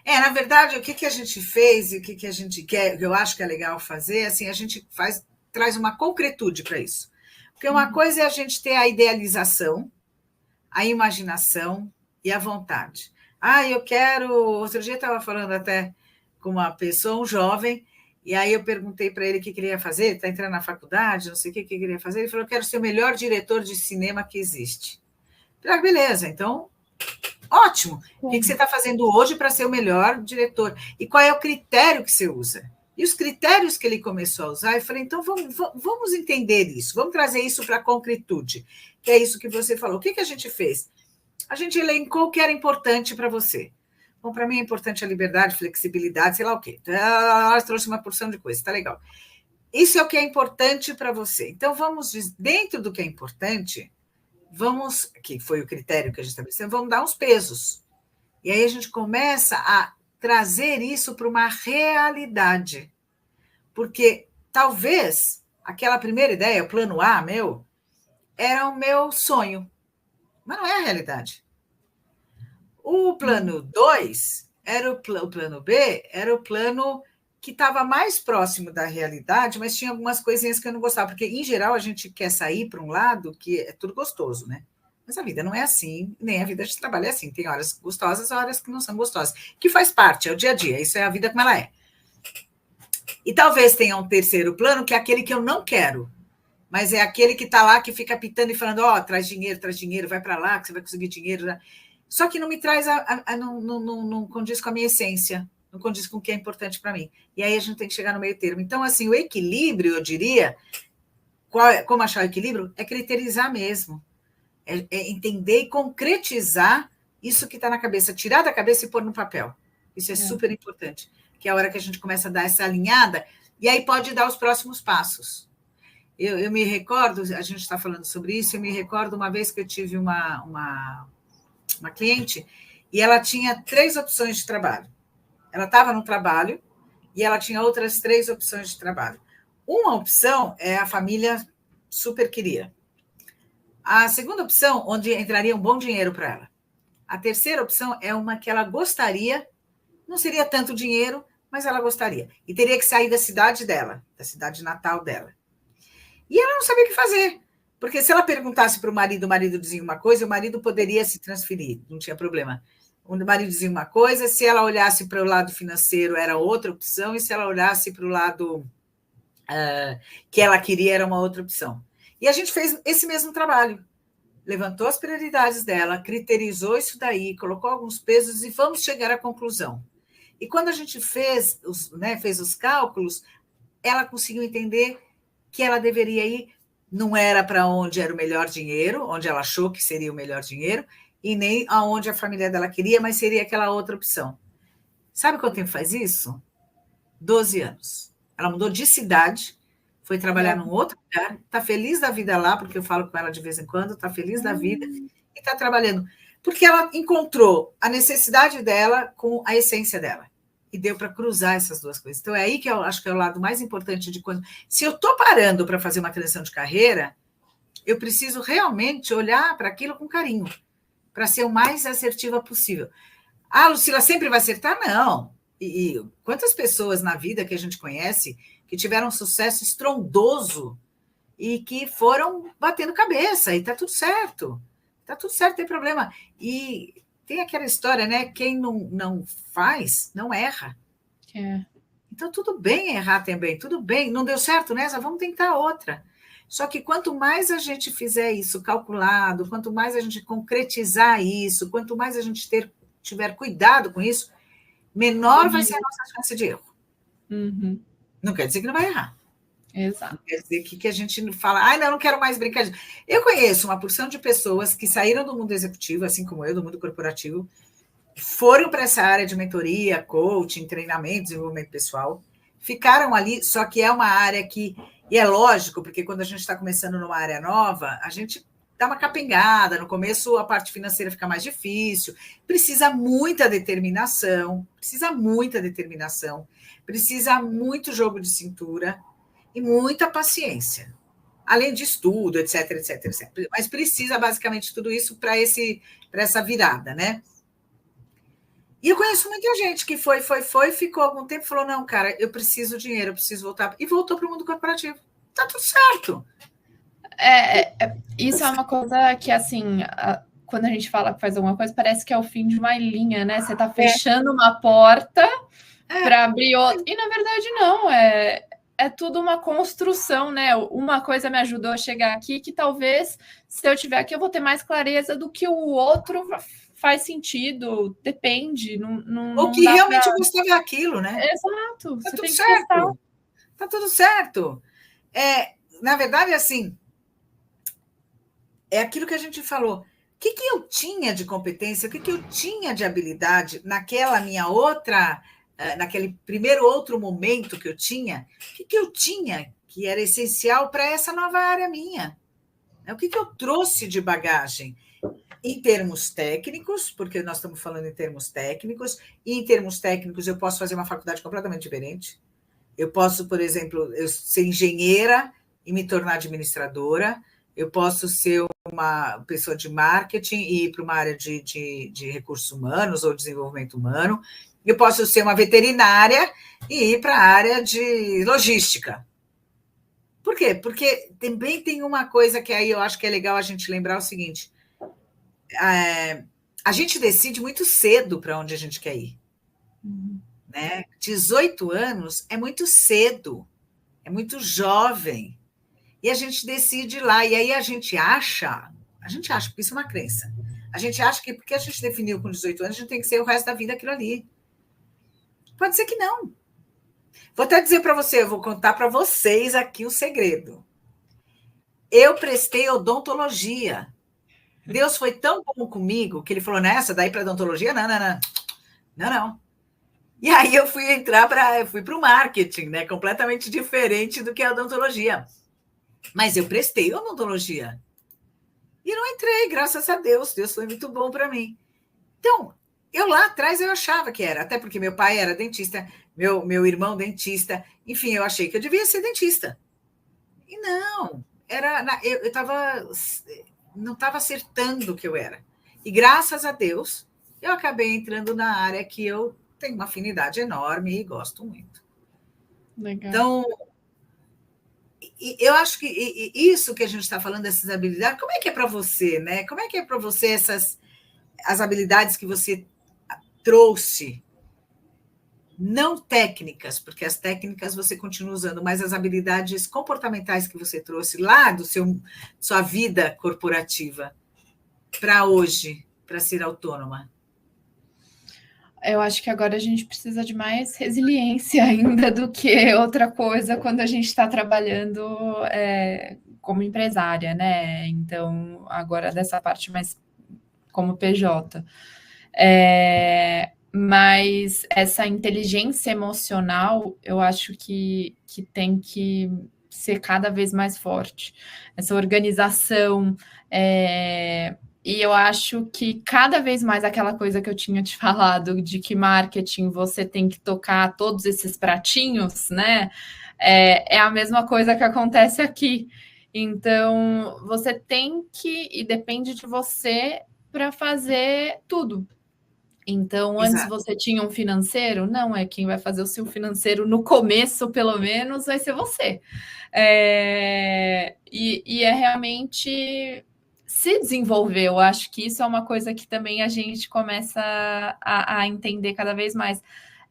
Na verdade, o que a gente fez e o que a gente quer, que eu acho que é legal fazer, assim, a gente traz uma concretude para isso. Porque uma coisa é a gente ter a idealização, a imaginação e a vontade. Eu quero. Outro dia estava falando até com uma pessoa, um jovem, e aí eu perguntei para ele o que queria fazer, está entrando na faculdade, não sei o que queria fazer. Ele falou: eu quero ser o melhor diretor de cinema que existe. Eu falei: beleza, então, ótimo. O que você está fazendo hoje para ser o melhor diretor? E qual é o critério que você usa? E os critérios que ele começou a usar, eu falei: então vamos entender isso, vamos trazer isso para a concretude, que é isso que você falou. O que a gente fez? A gente elencou o que era importante para você. Bom, para mim é importante a liberdade, flexibilidade, sei lá o quê. Ela trouxe uma porção de coisas, tá legal. Isso é o que é importante para você. Então, vamos, dentro do que é importante, que foi o critério que a gente estabeleceu, vamos dar uns pesos. E aí a gente começa a trazer isso para uma realidade. Porque talvez aquela primeira ideia, o plano A meu, era o meu sonho, mas não é a realidade. O plano 2 era o plano B, era o plano que estava mais próximo da realidade, mas tinha algumas coisinhas que eu não gostava, porque, em geral, a gente quer sair para um lado que é tudo gostoso, né? Mas a vida não é assim, nem a vida de trabalho é assim. Tem horas gostosas, horas que não são gostosas, que faz parte, é o dia a dia, isso é a vida como ela é. E talvez tenha um terceiro plano, que é aquele que eu não quero, mas é aquele que está lá, que fica pitando e falando: traz dinheiro, vai para lá, que você vai conseguir dinheiro. Né? Só que não me traz, não condiz com a minha essência, não condiz com o que é importante para mim. E aí a gente tem que chegar no meio termo. Então, assim, o equilíbrio, eu diria, como achar o equilíbrio? É criterizar mesmo. É entender e concretizar isso que está na cabeça, tirar da cabeça e pôr no papel. Isso é super importante, que é a hora que a gente começa a dar essa alinhada, e aí pode dar os próximos passos. Eu me recordo, a gente está falando sobre isso, eu me recordo uma vez que eu tive uma cliente e ela tinha 3 opções de trabalho. Ela estava no trabalho e ela tinha outras 3 opções de trabalho. Uma opção é a família super queria. A segunda opção, onde entraria um bom dinheiro para ela. A terceira opção é uma que ela gostaria, não seria tanto dinheiro, mas ela gostaria. E teria que sair da cidade dela, da cidade natal dela. E ela não sabia o que fazer, porque se ela perguntasse para o marido dizia uma coisa, o marido poderia se transferir, não tinha problema. O marido dizia uma coisa, se ela olhasse para o lado financeiro era outra opção, e se ela olhasse para o lado que ela queria era uma outra opção. E a gente fez esse mesmo trabalho. levantou as prioridades dela, criterizou isso daí, colocou alguns pesos e vamos chegar à conclusão. E quando a gente fez os cálculos, ela conseguiu entender que ela deveria ir, não era para onde era o melhor dinheiro, onde ela achou que seria o melhor dinheiro, e nem aonde a família dela queria, mas seria aquela outra opção. Sabe quanto tempo faz isso? 12 anos. Ela mudou de cidade, foi trabalhar num outro lugar, está feliz da vida lá, porque eu falo com ela de vez em quando, está feliz da vida e está trabalhando. Porque ela encontrou a necessidade dela com a essência dela. E deu para cruzar essas duas coisas. Então, é aí que eu acho que é o lado mais importante de quando. Se eu estou parando para fazer uma transição de carreira, eu preciso realmente olhar para aquilo com carinho, para ser o mais assertiva possível. Ah, Lucila sempre vai acertar? Não. E quantas pessoas na vida que a gente conhece que tiveram um sucesso estrondoso e que foram batendo cabeça, e está tudo certo. Está tudo certo, não tem problema. E tem aquela história, né? Quem não faz, não erra. É. Então, tudo bem errar também, tudo bem. Não deu certo nessa, vamos tentar outra. Só que quanto mais a gente fizer isso calculado, quanto mais a gente concretizar isso, quanto mais a gente tiver cuidado com isso, menor vai ser a nossa chance de erro. Uhum. Não quer dizer que não vai errar. Exato. Não quer dizer que a gente fala, não quero mais brincar. Eu conheço uma porção de pessoas que saíram do mundo executivo, assim como eu, do mundo corporativo, foram para essa área de mentoria, coaching, treinamento, desenvolvimento pessoal, ficaram ali, só que é uma área que, e é lógico, porque quando a gente está começando numa área nova, a gente dá uma capengada, no começo a parte financeira fica mais difícil, precisa muita determinação, precisa muito jogo de cintura e muita paciência, além de estudo, etc, etc, etc. Mas precisa basicamente tudo isso para essa virada, né? E eu conheço muita gente que foi, ficou algum tempo e falou, não, cara, eu preciso de dinheiro, eu preciso voltar. E voltou para o mundo corporativo. Tá tudo certo. Isso é uma coisa que, assim, quando a gente fala que faz alguma coisa, parece que é o fim de uma linha, né? Você está fechando uma porta para abrir outra. E, na verdade, não. É tudo uma construção, né? Uma coisa me ajudou a chegar aqui, que talvez, se eu tiver aqui, eu vou ter mais clareza do que o outro faz sentido, depende. Ou que realmente gostava daquilo, né? Exato. Tá tudo certo. Tá tudo certo. Na verdade, assim, é aquilo que a gente falou. O que eu tinha de competência, o que eu tinha de habilidade naquela minha outra, naquele primeiro outro momento que eu tinha, o que eu tinha que era essencial para essa nova área minha? O que eu trouxe de bagagem? Em termos técnicos, porque nós estamos falando em termos técnicos, e em termos técnicos eu posso fazer uma faculdade completamente diferente. Eu posso, por exemplo, ser engenheira e me tornar administradora, eu posso ser uma pessoa de marketing e ir para uma área de recursos humanos ou desenvolvimento humano, eu posso ser uma veterinária e ir para a área de logística. Por quê? Porque também tem uma coisa que aí eu acho que é legal a gente lembrar o seguinte, a gente decide muito cedo para onde a gente quer ir. Né? 18 anos é muito cedo, é muito jovem, e a gente decide lá, e aí a gente acha, porque isso é uma crença, a gente acha que porque a gente definiu com 18 anos, a gente tem que ser o resto da vida aquilo ali. Pode ser que não. Vou até dizer para você, eu vou contar para vocês aqui o segredo. Eu prestei odontologia. Deus foi tão bom comigo que ele falou, nessa daí para odontologia? Não. E aí eu fui para o marketing, né? Completamente diferente do que a odontologia. Mas eu prestei odontologia. E não entrei, graças a Deus. Deus foi muito bom para mim. Então, eu lá atrás eu achava que era, até porque meu pai era dentista, meu irmão dentista, enfim, eu achei que eu devia ser dentista. E não, não estava acertando o que eu era. E graças a Deus, eu acabei entrando na área que eu tenho uma afinidade enorme e gosto muito. Legal. Então, eu acho que isso que a gente está falando, dessas habilidades, como é que é para você, né? Como é que é para você as habilidades que você trouxe, não técnicas, porque as técnicas você continua usando, mas as habilidades comportamentais que você trouxe lá sua vida corporativa, para hoje, para ser autônoma? Eu acho que agora a gente precisa de mais resiliência ainda do que outra coisa quando a gente está trabalhando como empresária, né? Então, agora dessa parte mais como PJ. Mas essa inteligência emocional, eu acho que tem que ser cada vez mais forte. Essa organização. E eu acho que cada vez mais aquela coisa que eu tinha te falado, de que marketing você tem que tocar todos esses pratinhos, né? É a mesma coisa que acontece aqui. Então, você tem que, e depende de você para fazer tudo. Então, antes Exato. você tinha um financeiro? Não, é quem vai fazer o seu financeiro no começo, pelo menos, vai ser você. E é realmente se desenvolver. Eu acho que isso é uma coisa que também a gente começa a entender cada vez mais.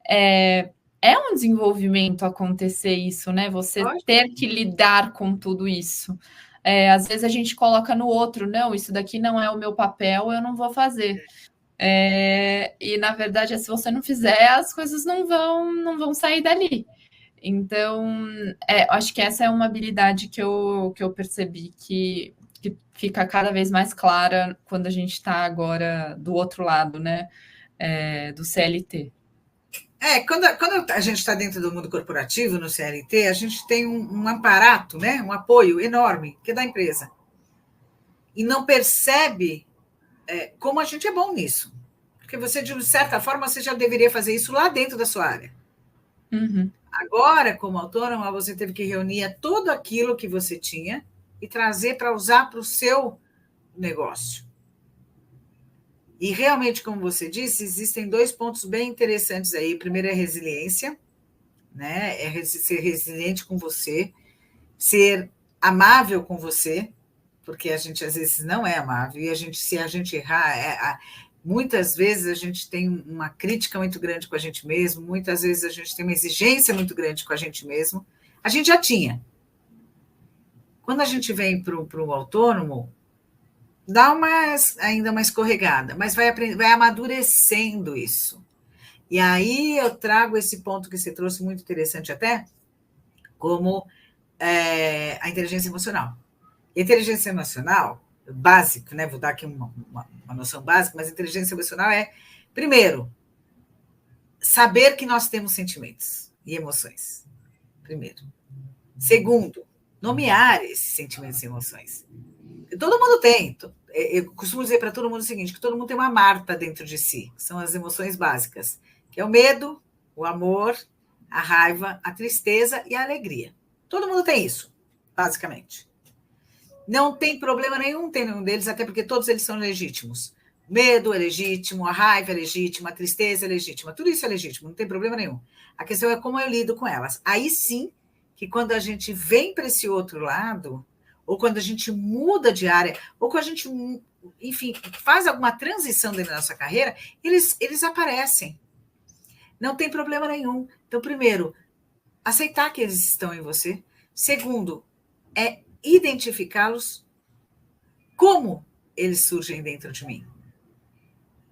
É um desenvolvimento acontecer isso, né? Você Lógico. ter que lidar com tudo isso. Às vezes a gente coloca no outro, não, isso daqui não é o meu papel, eu não vou fazer. E na verdade, se você não fizer, as coisas não vão sair dali. Então, acho que essa é uma habilidade que eu percebi que fica cada vez mais clara quando a gente está agora do outro lado, né? Do CLT. Quando a gente está dentro do mundo corporativo, no CLT, a gente tem um aparato, né, um apoio enorme, que é da empresa. E não percebe como a gente é bom nisso. Porque você, de certa forma, você já deveria fazer isso lá dentro da sua área. Uhum. Agora, como autônoma, você teve que reunir tudo aquilo que você tinha e trazer para usar para o seu negócio. E realmente, como você disse, existem 2 pontos bem interessantes aí. Primeiro é resiliência, né? Ser resiliente com você, ser amável com você, porque a gente às vezes não é amável, e se a gente errar, muitas vezes a gente tem uma crítica muito grande com a gente mesmo, muitas vezes a gente tem uma exigência muito grande com a gente mesmo. A gente já tinha. Quando a gente vem para o autônomo, dá ainda uma escorregada, mas vai amadurecendo isso. E aí eu trago esse ponto que você trouxe, muito interessante até, como a inteligência emocional. E a inteligência emocional, básico, né? Vou dar aqui uma noção básica, mas a inteligência emocional é, primeiro, saber que nós temos sentimentos e emoções. Primeiro. Segundo, nomear esses sentimentos e emoções. Todo mundo tem. Eu costumo dizer para todo mundo o seguinte, que todo mundo tem uma Marta dentro de si, que são as emoções básicas, que é o medo, o amor, a raiva, a tristeza e a alegria. Todo mundo tem isso, basicamente. Não tem problema nenhum ter nenhum deles, até porque todos eles são legítimos. O medo é legítimo, a raiva é legítima, a tristeza é legítima, tudo isso é legítimo, não tem problema nenhum. A questão é como eu lido com elas. Aí sim, que quando a gente vem para esse outro lado, ou quando a gente muda de área, ou quando a gente, enfim, faz alguma transição dentro da nossa carreira, eles aparecem. Não tem problema nenhum. Então, primeiro, aceitar que eles estão em você. Segundo, identificá-los, como eles surgem dentro de mim.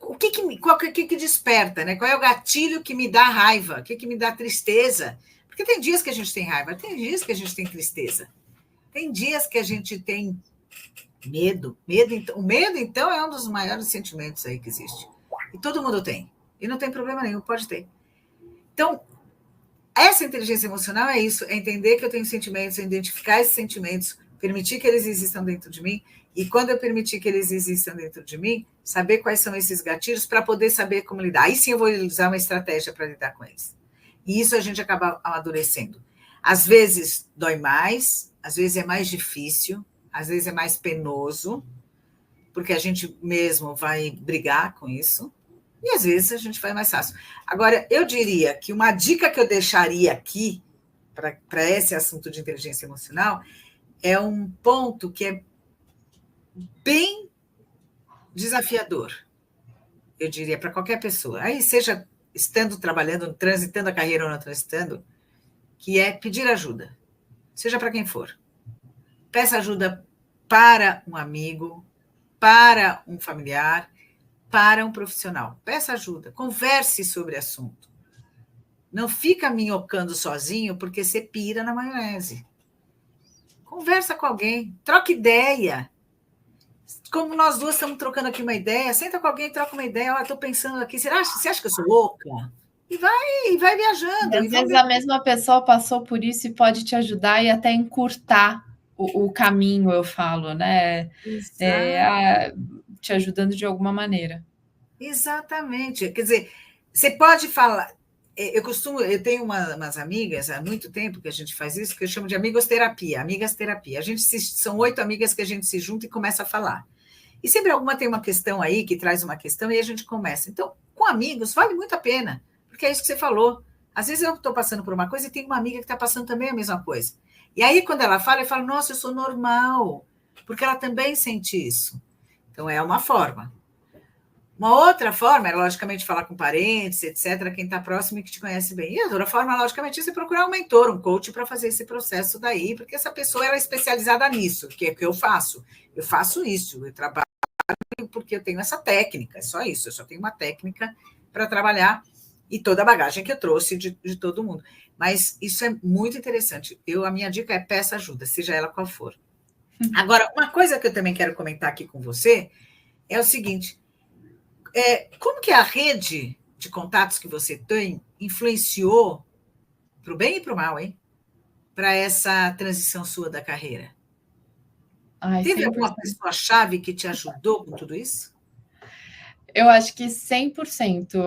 O que desperta, né? Qual é o gatilho que me dá raiva? O que me dá tristeza? Porque tem dias que a gente tem raiva, tem dias que a gente tem tristeza. Tem dias que a gente tem medo. O medo, então, é um dos maiores sentimentos aí que existe. E todo mundo tem. E não tem problema nenhum, pode ter. Então, essa inteligência emocional é isso, é entender que eu tenho sentimentos, identificar esses sentimentos, permitir que eles existam dentro de mim, e quando eu permitir que eles existam dentro de mim, saber quais são esses gatilhos para poder saber como lidar. Aí sim eu vou usar uma estratégia para lidar com eles. E isso a gente acaba amadurecendo. Às vezes dói mais, às vezes é mais difícil, às vezes é mais penoso, porque a gente mesmo vai brigar com isso, e às vezes a gente vai mais fácil. Agora, eu diria que uma dica que eu deixaria aqui para esse assunto de inteligência emocional é um ponto que é bem desafiador, eu diria, para qualquer pessoa. Aí, seja estando trabalhando, transitando a carreira ou não transitando, que é pedir ajuda, seja para quem for. Peça ajuda para um amigo, para um familiar, para um profissional. Peça ajuda, converse sobre o assunto. Não fica minhocando sozinho porque você pira na maionese. Conversa com alguém, troca ideia. Como nós duas estamos trocando aqui uma ideia, senta com alguém e troca uma ideia. Olha, estou pensando aqui, você acha que eu sou louca? E vai viajando. Às vezes a mesma pessoa passou por isso e pode te ajudar e até encurtar o caminho, eu falo, né? Te ajudando de alguma maneira. Exatamente. Quer dizer, você pode falar. Eu tenho umas amigas há muito tempo que a gente faz isso, que eu chamo de amigas terapia. São 8 amigas que a gente se junta e começa a falar. E sempre alguma tem uma questão aí, que traz uma questão, e a gente começa. Então, com amigos, vale muito a pena, porque é isso que você falou. Às vezes eu estou passando por uma coisa e tem uma amiga que está passando também a mesma coisa. E aí, quando ela fala, eu falo, nossa, eu sou normal, porque ela também sente isso. Então, é uma forma. Uma outra forma é, logicamente, falar com parentes, etc., quem está próximo e que te conhece bem. E a outra forma, logicamente, é você procurar um mentor, um coach para fazer esse processo daí, porque essa pessoa ela é especializada nisso, que é o que eu faço. Eu faço isso, eu trabalho porque eu tenho essa técnica, é só isso, eu só tenho uma técnica para trabalhar e toda a bagagem que eu trouxe de todo mundo. Mas isso é muito interessante. A minha dica é peça ajuda, seja ela qual for. Agora, uma coisa que eu também quero comentar aqui com você é o seguinte, como que a rede de contatos que você tem influenciou para o bem e para o mal, hein? Para essa transição sua da carreira? Teve 100%. alguma pessoa-chave que te ajudou com tudo isso? Eu acho que 100%.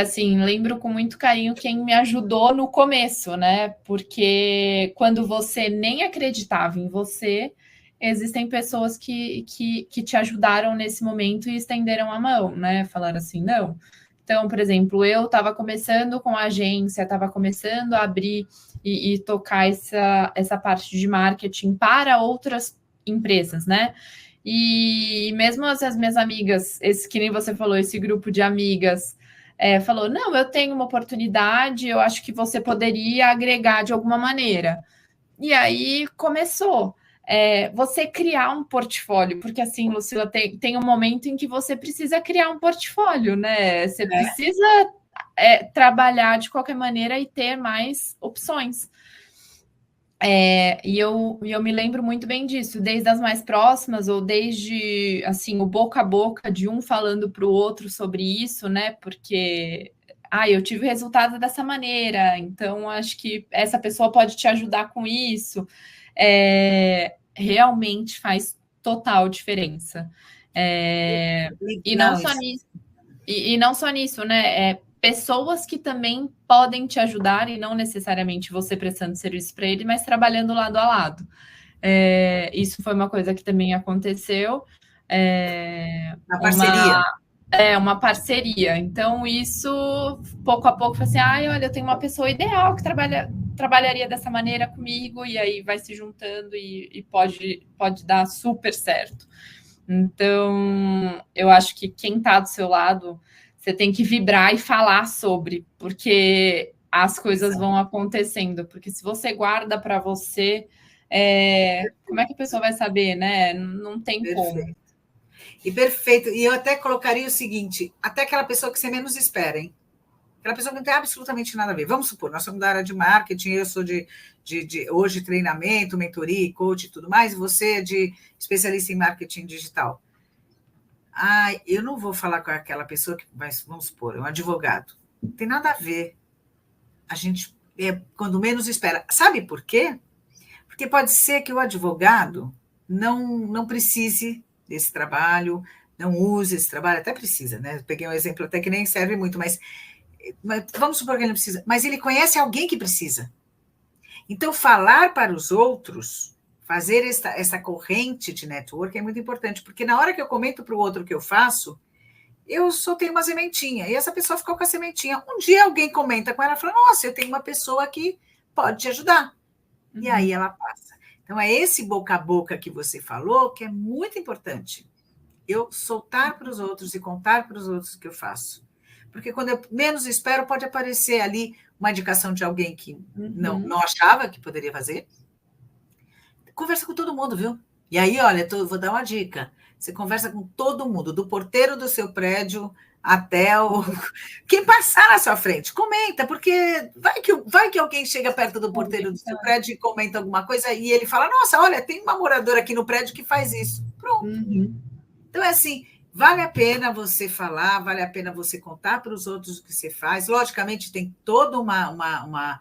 Assim, lembro com muito carinho quem me ajudou no começo, né? Porque quando você nem acreditava em você, existem pessoas que te ajudaram nesse momento e estenderam a mão, né? Falaram assim, não. Então, por exemplo, eu estava começando com a agência, estava começando a abrir e tocar essa parte de marketing para outras empresas, né? E mesmo as minhas amigas, que nem você falou, esse grupo de amigas, falou: não, eu tenho uma oportunidade, eu acho que você poderia agregar de alguma maneira. E aí começou. Você criar um portfólio, porque assim, Lucila, tem um momento em que você precisa criar um portfólio, né? Você precisa trabalhar de qualquer maneira e ter mais opções. E eu me lembro muito bem disso, desde as mais próximas, ou desde assim, o boca a boca de um falando para o outro sobre isso, né? Porque eu tive resultado dessa maneira, então acho que essa pessoa pode te ajudar com isso. Realmente faz total diferença. E não só nisso, e não só nisso, né? Pessoas que também podem te ajudar e não necessariamente você prestando serviço para ele, mas trabalhando lado a lado. Isso foi uma coisa que também aconteceu. Uma parceria. Uma parceria. Então, isso, pouco a pouco, foi assim, olha, eu tenho uma pessoa ideal que trabalharia dessa maneira comigo, e aí vai se juntando e pode dar super certo. Então, eu acho que quem está do seu lado, você tem que vibrar e falar sobre, porque as coisas vão acontecendo. Porque se você guarda para você, como é que a pessoa vai saber, né? Não tem como. Perfeito. E eu até colocaria o seguinte, até aquela pessoa que você menos espera, hein? Aquela pessoa que não tem absolutamente nada a ver. Vamos supor, nós somos da área de marketing, eu sou de hoje treinamento, mentoria, coach e tudo mais, e você é de especialista em marketing digital. Eu não vou falar com aquela pessoa que, vamos supor, é um advogado. Não tem nada a ver. A gente, quando menos espera. Sabe por quê? Porque pode ser que o advogado não precise desse trabalho, não use esse trabalho, até precisa, né? Eu peguei um exemplo até que nem serve muito, mas vamos supor que ele não precisa, mas ele conhece alguém que precisa. Então, falar para os outros, fazer essa corrente de network é muito importante, porque na hora que eu comento para o outro o que eu faço, eu só tenho uma sementinha, e essa pessoa ficou com a sementinha. Um dia alguém comenta com ela e fala, nossa, eu tenho uma pessoa que pode te ajudar. E aí ela passa. Então, é esse boca a boca que você falou que é muito importante. Eu soltar para os outros e contar para os outros o que eu faço. Porque quando eu menos espero, pode aparecer ali uma indicação de alguém que não achava que poderia fazer. Conversa com todo mundo, viu? E aí, olha, vou dar uma dica. Você conversa com todo mundo, do porteiro do seu prédio até quem passar na sua frente. Comenta, porque vai que alguém chega perto do porteiro do seu prédio e comenta alguma coisa e ele fala, nossa, olha, tem uma moradora aqui no prédio que faz isso. Pronto. Então, é assim, vale a pena você falar, vale a pena você contar para os outros o que você faz. Logicamente, tem toda uma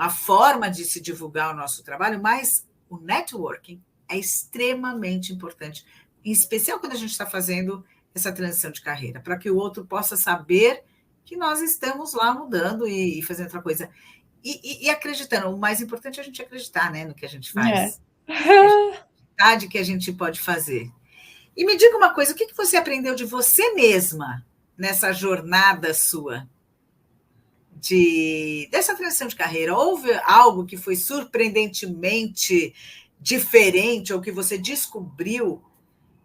forma de se divulgar o nosso trabalho, mas o networking é extremamente importante, em especial quando a gente está fazendo essa transição de carreira, para que o outro possa saber que nós estamos lá mudando e fazendo outra coisa. E acreditando, o mais importante é a gente acreditar, né, no que a gente faz. Acreditar de que a gente pode fazer. E me diga uma coisa, o que você aprendeu de você mesma nessa jornada sua dessa transição de carreira? Houve algo que foi surpreendentemente diferente ou que você descobriu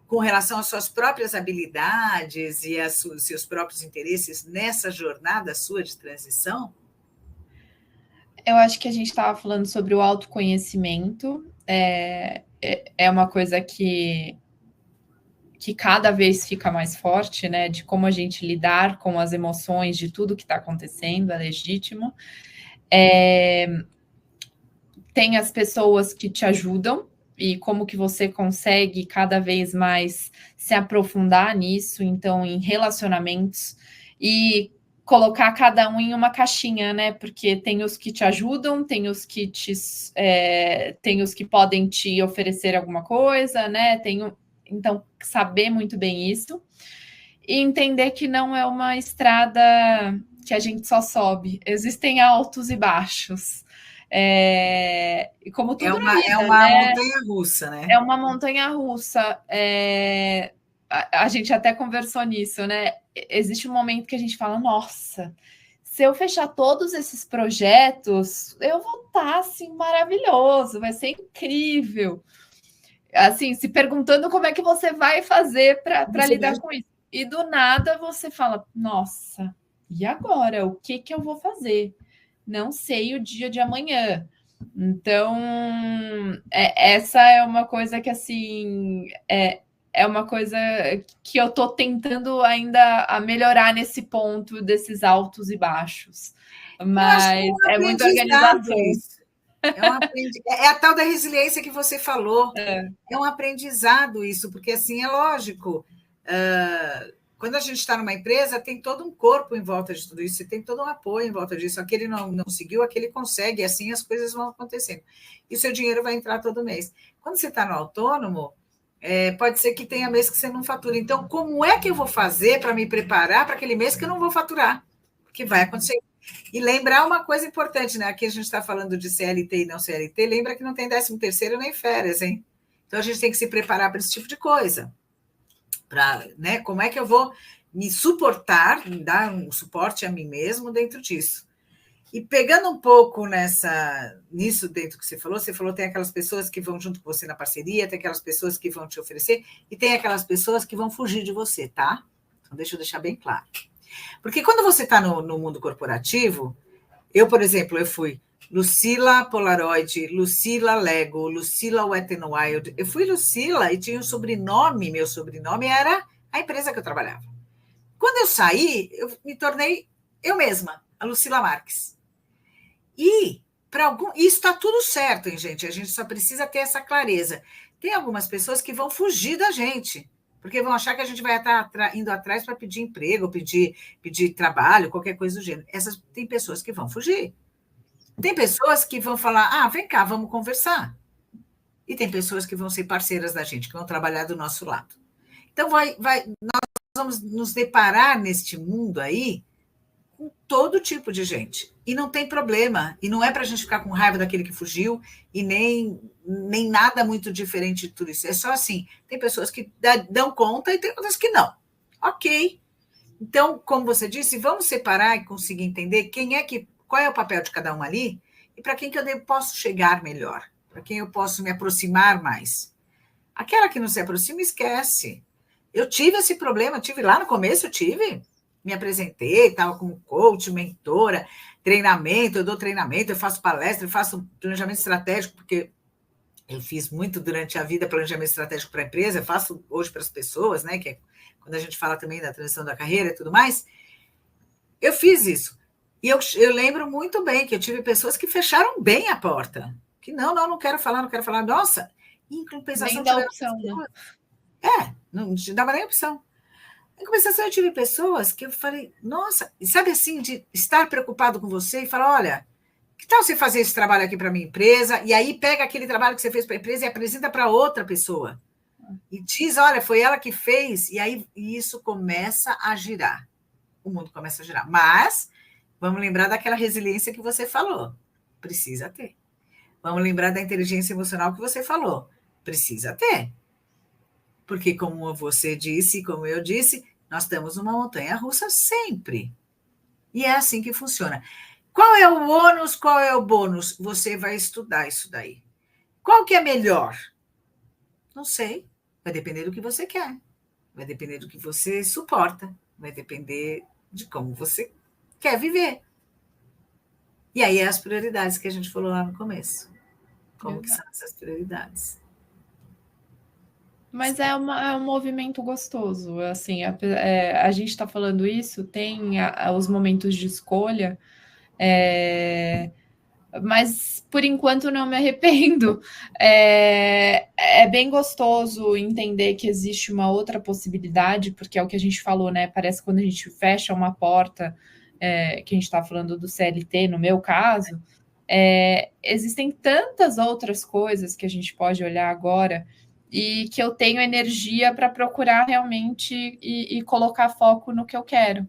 com relação às suas próprias habilidades e aos seus próprios interesses nessa jornada sua de transição? Eu acho que a gente estava falando sobre o autoconhecimento. É uma coisa que cada vez fica mais forte, né? De como a gente lidar com as emoções de tudo que está acontecendo, é legítimo. Tem as pessoas que te ajudam, e como que você consegue cada vez mais se aprofundar nisso, então, em relacionamentos, e colocar cada um em uma caixinha, né? Porque tem os que te ajudam, tem os que podem te oferecer alguma coisa, né? Então, saber muito bem isso e entender que não é uma estrada que a gente só sobe, existem altos e baixos. E como tudo na vida, é uma montanha-russa, né? É uma montanha-russa. A gente até conversou nisso, né? Existe um momento que a gente fala, nossa, se eu fechar todos esses projetos, eu vou estar, assim, maravilhoso, vai ser incrível. Assim, se perguntando como é que você vai fazer para lidar com isso. E do nada você fala, nossa, e agora? O que eu vou fazer? Não sei o dia de amanhã. Então, essa é uma coisa que, assim, é uma coisa que eu estou tentando ainda a melhorar nesse ponto desses altos e baixos. Mas é muito organização. Isso. É a tal da resiliência que você falou. É um aprendizado isso, porque, assim, é lógico. Quando a gente está numa empresa, tem todo um corpo em volta de tudo isso, tem todo um apoio em volta disso. Aquele não conseguiu, aquele consegue, e assim as coisas vão acontecendo. E o seu dinheiro vai entrar todo mês. Quando você está no autônomo, pode ser que tenha mês que você não fatura. Então, como é que eu vou fazer para me preparar para aquele mês que eu não vou faturar? Porque vai acontecer. E lembrar uma coisa importante, né? Aqui a gente está falando de CLT e não CLT, lembra que não tem 13º nem férias, hein? Então, a gente tem que se preparar para esse tipo de coisa. Né, como é que eu vou me suportar, dar um suporte a mim mesmo dentro disso. E pegando um pouco nisso dentro que você falou, tem aquelas pessoas que vão junto com você na parceria, tem aquelas pessoas que vão te oferecer, e tem aquelas pessoas que vão fugir de você, tá? Então, deixa eu deixar bem claro. Porque quando você está no mundo corporativo, eu, por exemplo, eu fui Lucila Polaroid, Lucila Lego, Lucila Wet n Wild. Eu fui Lucila e tinha um sobrenome, meu sobrenome era a empresa que eu trabalhava. Quando eu saí, eu me tornei eu mesma, a Lucila Marques. E isso está tudo certo, hein, gente? A gente só precisa ter essa clareza. Tem algumas pessoas que vão fugir da gente, porque vão achar que a gente vai estar indo atrás para pedir emprego, pedir trabalho, qualquer coisa do gênero. Tem pessoas que vão fugir. Tem pessoas que vão falar, vem cá, vamos conversar. E tem pessoas que vão ser parceiras da gente, que vão trabalhar do nosso lado. Então, nós vamos nos deparar neste mundo aí com todo tipo de gente. E não tem problema. E não é para a gente ficar com raiva daquele que fugiu e nem nada muito diferente de tudo isso. É só assim, tem pessoas que dão conta e tem outras que não. Ok. Então, como você disse, vamos separar e conseguir entender qual é o papel de cada um ali e para quem que eu posso chegar melhor, para quem eu posso me aproximar mais. Aquela que não se aproxima, esquece. Eu tive esse problema, lá no começo, me apresentei, estava como coach, mentora, treinamento, eu dou treinamento, eu faço palestra, eu faço planejamento estratégico, porque Eu fiz muito durante a vida planejamento estratégico para a empresa, eu faço hoje para as pessoas, né? Que é quando a gente fala também da transição da carreira e tudo mais. Eu fiz isso. E eu lembro muito bem que eu tive pessoas que fecharam bem a porta. Que não quero falar, não quero falar. Nossa, em compensação Nem dá tiveram opção, né? pessoas. Não te dava nem opção. Em compensação, eu tive pessoas que eu falei, nossa, e sabe assim, de estar preocupado com você e falar, olha, que tal você fazer esse trabalho aqui para minha empresa? E aí pega aquele trabalho que você fez para a empresa e apresenta para outra pessoa. E diz, olha, foi ela que fez, e aí isso começa a girar. O mundo começa a girar. Mas vamos lembrar daquela resiliência que você falou. Precisa ter. Vamos lembrar da inteligência emocional que você falou. Precisa ter. Porque, como você disse, como eu disse, nós temos uma montanha russa sempre. E é assim que funciona. Qual é o ônus, qual é o bônus? Você vai estudar isso daí. Qual que é melhor? Não sei. Vai depender do que você quer. Vai depender do que você suporta. Vai depender de como você quer viver. E aí é as prioridades que a gente falou lá no começo. Como que são essas prioridades? Mas é um movimento gostoso, assim, a gente está falando isso, tem os momentos de escolha, mas por enquanto não me arrependo. É bem gostoso entender que existe uma outra possibilidade, porque é o que a gente falou, né? Parece que quando a gente fecha uma porta, que a gente está falando do CLT, no meu caso, existem tantas outras coisas que a gente pode olhar agora e que eu tenho energia para procurar realmente e colocar foco no que eu quero.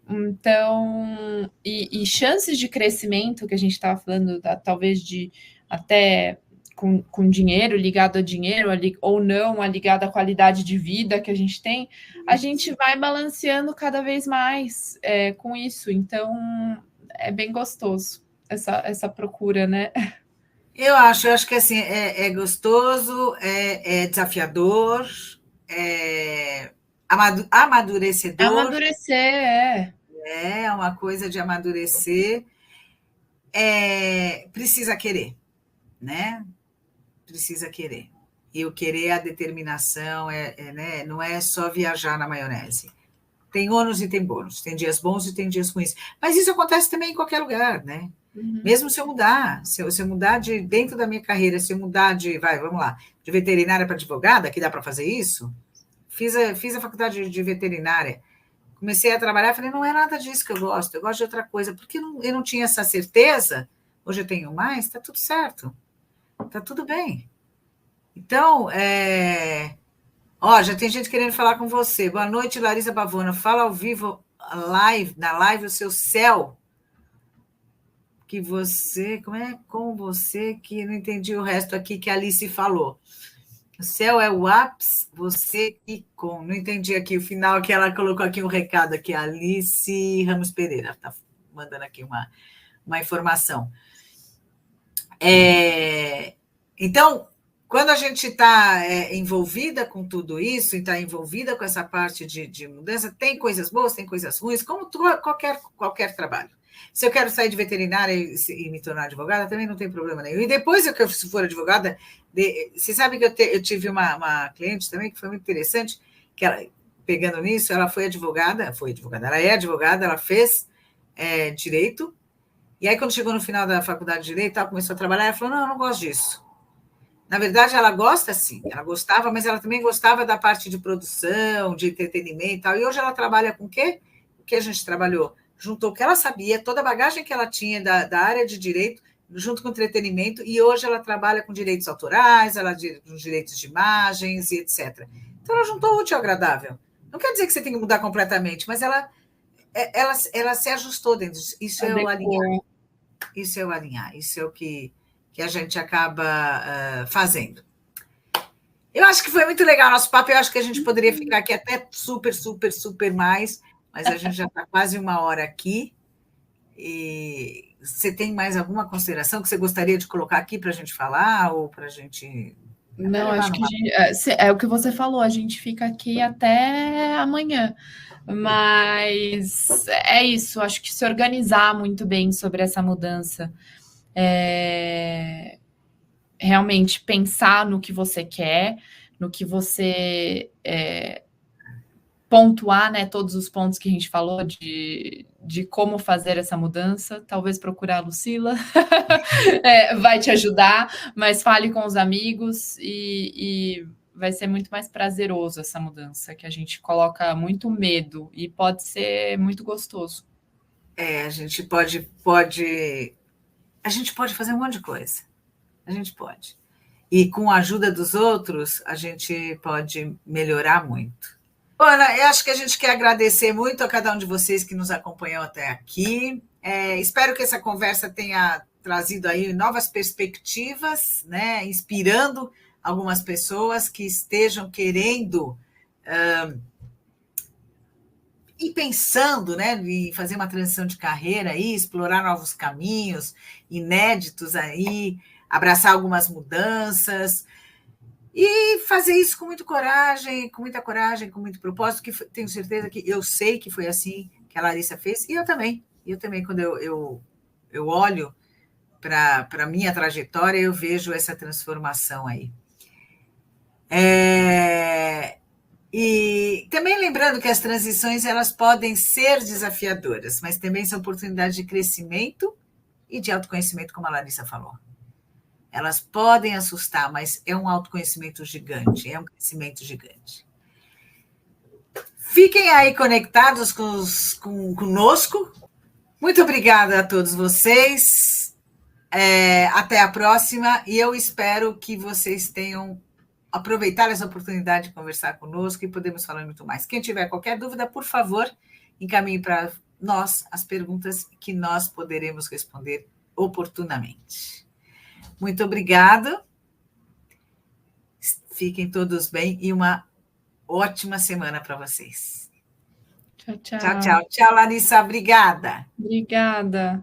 Então, e chances de crescimento que a gente estava falando, talvez de até com dinheiro, ligado a dinheiro, ou não, ligado à qualidade de vida que a gente tem, a gente vai balanceando cada vez mais com isso. Então, é bem gostoso essa procura, né? Eu acho que assim, é gostoso, é desafiador, é amadurecedor, Amadurecer, é uma coisa de amadurecer, precisa querer, né? Precisa querer. E o querer, a determinação, né? Não é só viajar na maionese. Tem ônus e tem bônus, tem dias bons e tem dias ruins. Mas isso acontece também em qualquer lugar, né? Mesmo se eu mudar, se eu mudar de dentro da minha carreira, se eu mudar vamos lá, de veterinária para advogada, que dá para fazer isso, fiz a faculdade de veterinária, comecei a trabalhar, falei, não é nada disso que eu gosto de outra coisa, porque eu não tinha essa certeza, hoje eu tenho mais, está tudo certo, está tudo bem. Então, já tem gente querendo falar com você. Boa noite, Larissa Pavona. Fala ao vivo, na live, o seu céu. Que você. Como é com você que eu não entendi o resto aqui que a Alice falou. O céu é o ápice, você e com. Não entendi aqui o final que ela colocou aqui um recado aqui, a Alice Ramos Pereira. Está mandando aqui uma informação. Então, quando a gente está envolvida com tudo isso, e está envolvida com essa parte de mudança, tem coisas boas, tem coisas ruins, como qualquer trabalho. Se eu quero sair de veterinária e me tornar advogada, também não tem problema nenhum. E depois que eu for advogada, você sabe que eu tive uma cliente também que foi muito interessante, que ela, pegando nisso, ela foi advogada, ela é advogada, ela fez direito, e aí quando chegou no final da faculdade de direito, ela começou a trabalhar, ela falou, não, eu não gosto disso. Na verdade, ela gosta sim, ela gostava, mas ela também gostava da parte de produção, de entretenimento e tal. E hoje ela trabalha com o quê? O que a gente trabalhou? Juntou o que ela sabia, toda a bagagem que ela tinha da área de direito, junto com entretenimento, e hoje ela trabalha com direitos autorais, com direitos de imagens e etc. Então, ela juntou o útil ao agradável. Não quer dizer que você tem que mudar completamente, mas ela se ajustou dentro disso. Isso é o alinhar. Isso é o alinhar. Isso é o que a gente acaba fazendo. Eu acho que foi muito legal o nosso papo. Eu acho que a gente poderia ficar aqui até super, super, super mais, mas a gente já está quase 1 hora aqui. E você tem mais alguma consideração que você gostaria de colocar aqui para a gente falar ou para a gente... Não, acho que é o que você falou, a gente fica aqui até amanhã. Mas é isso, acho que se organizar muito bem sobre essa mudança. realmente pensar no que você quer, no que você pontuar, né, todos os pontos que a gente falou de como fazer essa mudança, talvez procurar a Lucila, vai te ajudar, mas fale com os amigos e vai ser muito mais prazeroso essa mudança, que a gente coloca muito medo e pode ser muito gostoso. A gente a gente pode fazer um monte de coisa. A gente pode. E com a ajuda dos outros, a gente pode melhorar muito. Ana, eu acho que a gente quer agradecer muito a cada um de vocês que nos acompanhou até aqui. Espero que essa conversa tenha trazido aí novas perspectivas, né? Inspirando algumas pessoas que estejam querendo e pensando, né, em fazer uma transição de carreira aí, explorar novos caminhos inéditos aí, abraçar algumas mudanças e fazer isso com muita coragem, com muito propósito, que tenho certeza que eu sei que foi assim que a Larissa fez, e eu também. Quando eu olho para a minha trajetória, eu vejo essa transformação aí. E também lembrando que as transições elas podem ser desafiadoras, mas também são oportunidades de crescimento e de autoconhecimento, como a Larissa falou. Elas podem assustar, mas é um autoconhecimento gigante, é um crescimento gigante. Fiquem aí conectados conosco. Muito obrigada a todos vocês. Até a próxima. E eu espero que vocês tenham aproveitado essa oportunidade de conversar conosco e podemos falar muito mais. Quem tiver qualquer dúvida, por favor, encaminhe para nós as perguntas que nós poderemos responder oportunamente. Muito obrigado. Fiquem todos bem e uma ótima semana para vocês. Tchau, tchau. Tchau, tchau. Tchau, Larissa. Obrigada. Obrigada.